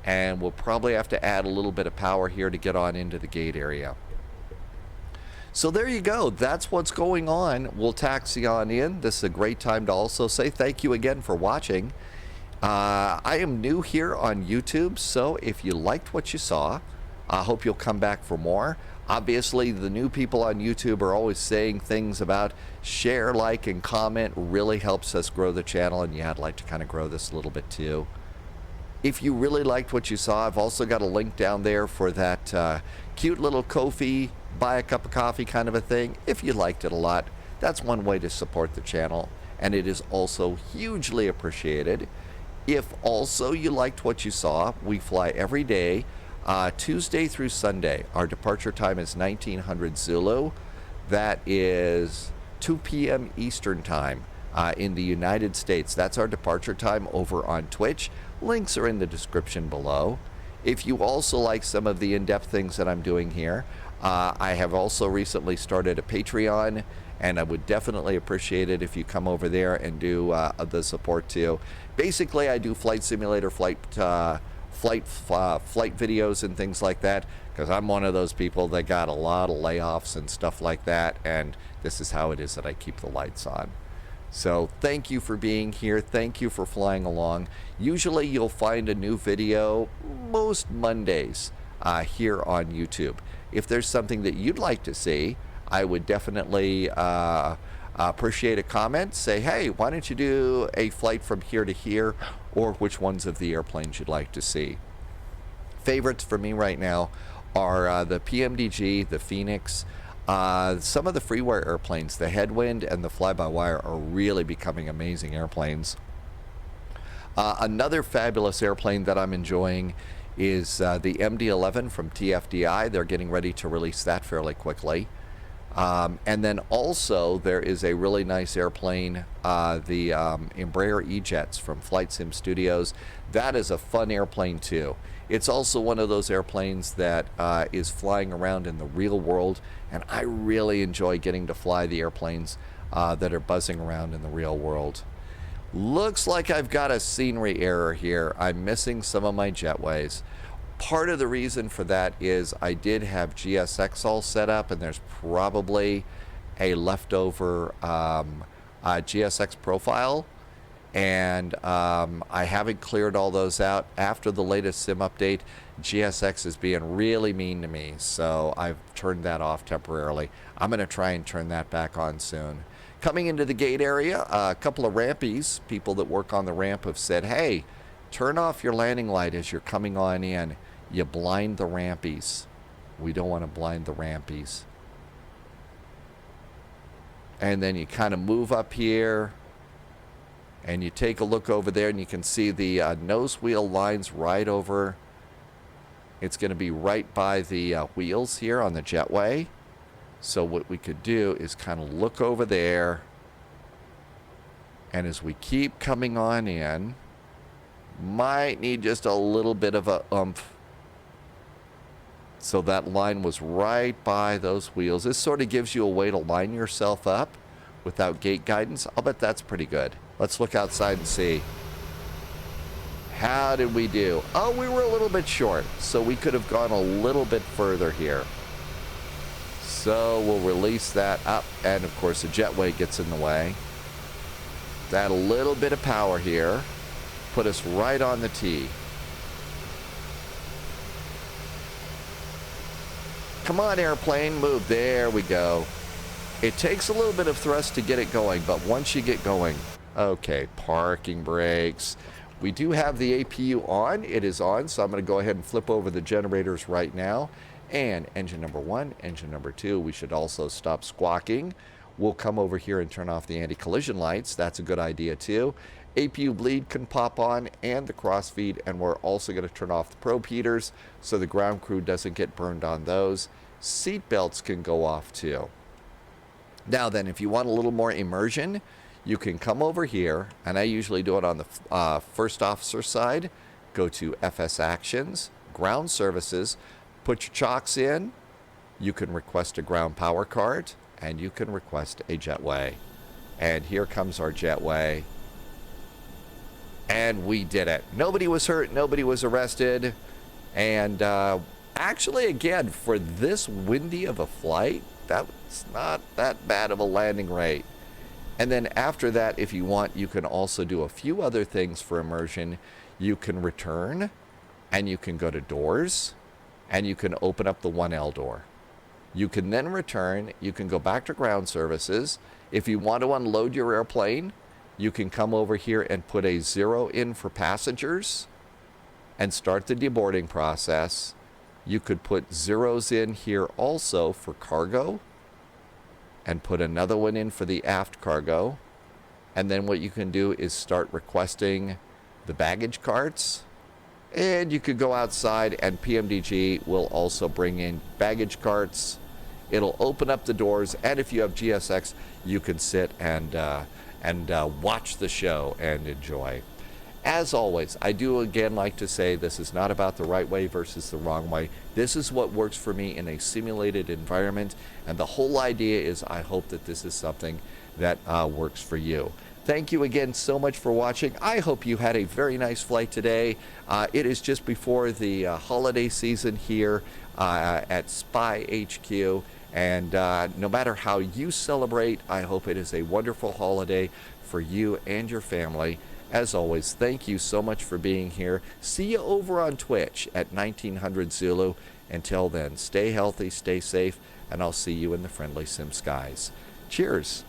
And we'll probably have to add a little bit of power here to get on into the gate area. So there you go. That's what's going on. We'll taxi on in. This is a great time to also say thank you again for watching. I am new here on YouTube, so if you liked what you saw, I hope you'll come back for more. Obviously, the new people on YouTube are always saying things about share, like, and comment. Really helps us grow the channel, and yeah, I'd like to kind of grow this a little bit too. If you really liked what you saw, I've also got a link down there for that cute little Ko-fi, buy a cup of coffee kind of a thing. If you liked it a lot, that's one way to support the channel, and it is also hugely appreciated. If also you liked what you saw, we fly every day, Tuesday through Sunday. Our departure time is 1900 Zulu. That is 2 p.m. Eastern time in the United States. That's our departure time over on Twitch. Links are in the description below. If you also like some of the in-depth things that I'm doing here, I have also recently started a Patreon, and I would definitely appreciate it if you come over there and do the support too. Basically, I do flight simulator, flight videos and things like that, because I'm one of those people that got a lot of layoffs and stuff like that, and this is how it is that I keep the lights on. So thank you for being here. Thank you for flying along. Usually you'll find a new video most Mondays here on YouTube. If there's something that you'd like to see, I would definitely appreciate a comment. Say, hey, why don't you do a flight from here to here, or which ones of the airplanes you'd like to see. Favorites for me right now are the PMDG, the Phoenix, some of the freeware airplanes. The Headwind and the Fly-by-Wire are really becoming amazing airplanes. Another fabulous airplane that I'm enjoying is the MD-11 from TFDI. They're getting ready to release that fairly quickly. And then also there is a really nice airplane, the Embraer E-Jets from Flight Sim Studios. That is a fun airplane too. It's also one of those airplanes that is flying around in the real world, and I really enjoy getting to fly the airplanes that are buzzing around in the real world. Looks like I've got a scenery error here. I'm missing some of my jetways. Part of the reason for that is I did have GSX all set up, and there's probably a leftover GSX profile, and I haven't cleared all those out. After the latest sim update, GSX is being really mean to me, so I've turned that off temporarily. I'm going to try and turn that back on soon. Coming into the gate area, a couple of rampies, people that work on the ramp, have said, hey, turn off your landing light as you're coming on in. You blind the rampies. We don't want to blind the rampies. And then you kind of move up here, and you take a look over there, and you can see the nose wheel lines right over. It's going to be right by the wheels here on the jetway. So what we could do is kind of look over there, and as we keep coming on in, might need just a little bit of a oomph. So that line was right by those wheels. This sort of gives you a way to line yourself up without gate guidance. I'll bet that's pretty good. Let's look outside and see. How did we do? Oh, we were a little bit short, so we could have gone a little bit further here. So we'll release that up, and of course the jetway gets in the way. That a little bit of power here put us right on the tee. Come on, airplane, move. There we go. It takes a little bit of thrust to get it going, but once you get going, okay, parking brakes. We do have the APU on. It is on, so I'm going to go ahead and flip over the generators right now. And engine number 1, engine number 2, we should also stop squawking. We'll come over here and turn off the anti-collision lights. That's a good idea too. APU bleed can pop on, and the crossfeed, and we're also going to turn off the probe heaters so the ground crew doesn't get burned on those. Seat belts can go off too. Now then, if you want a little more immersion, you can come over here, and I usually do it on the first officer side. Go to FS Actions, Ground Services, put your chocks in. You can request a ground power card, and you can request a jetway. And here comes our jetway. And we did it. Nobody was hurt, nobody was arrested. And actually, again, for this windy of a flight, that's not that bad of a landing rate. And then after that, if you want, you can also do a few other things for immersion. You can return, and you can go to doors, and you can open up the 1L door. You can then return, you can go back to ground services. If you want to unload your airplane, you can come over here and put a 0 in for passengers and start the deboarding process. You could put 0s in here also for cargo and put another one in for the aft cargo. And then what you can do is start requesting the baggage carts. And you could go outside, and PMDG will also bring in baggage carts. It'll open up the doors, and if you have GSX, you can sit and watch the show and enjoy. As always, I do again like to say this is not about the right way versus the wrong way. This is what works for me in a simulated environment, and the whole idea is I hope that this is something that works for you. Thank you again so much for watching. I hope you had a very nice flight today. It is just before the holiday season here at Spy HQ. And no matter how you celebrate, I hope it is a wonderful holiday for you and your family. As always, thank you so much for being here. See you over on Twitch at 1900 Zulu. Until then, stay healthy, stay safe, and I'll see you in the friendly sim skies. Cheers.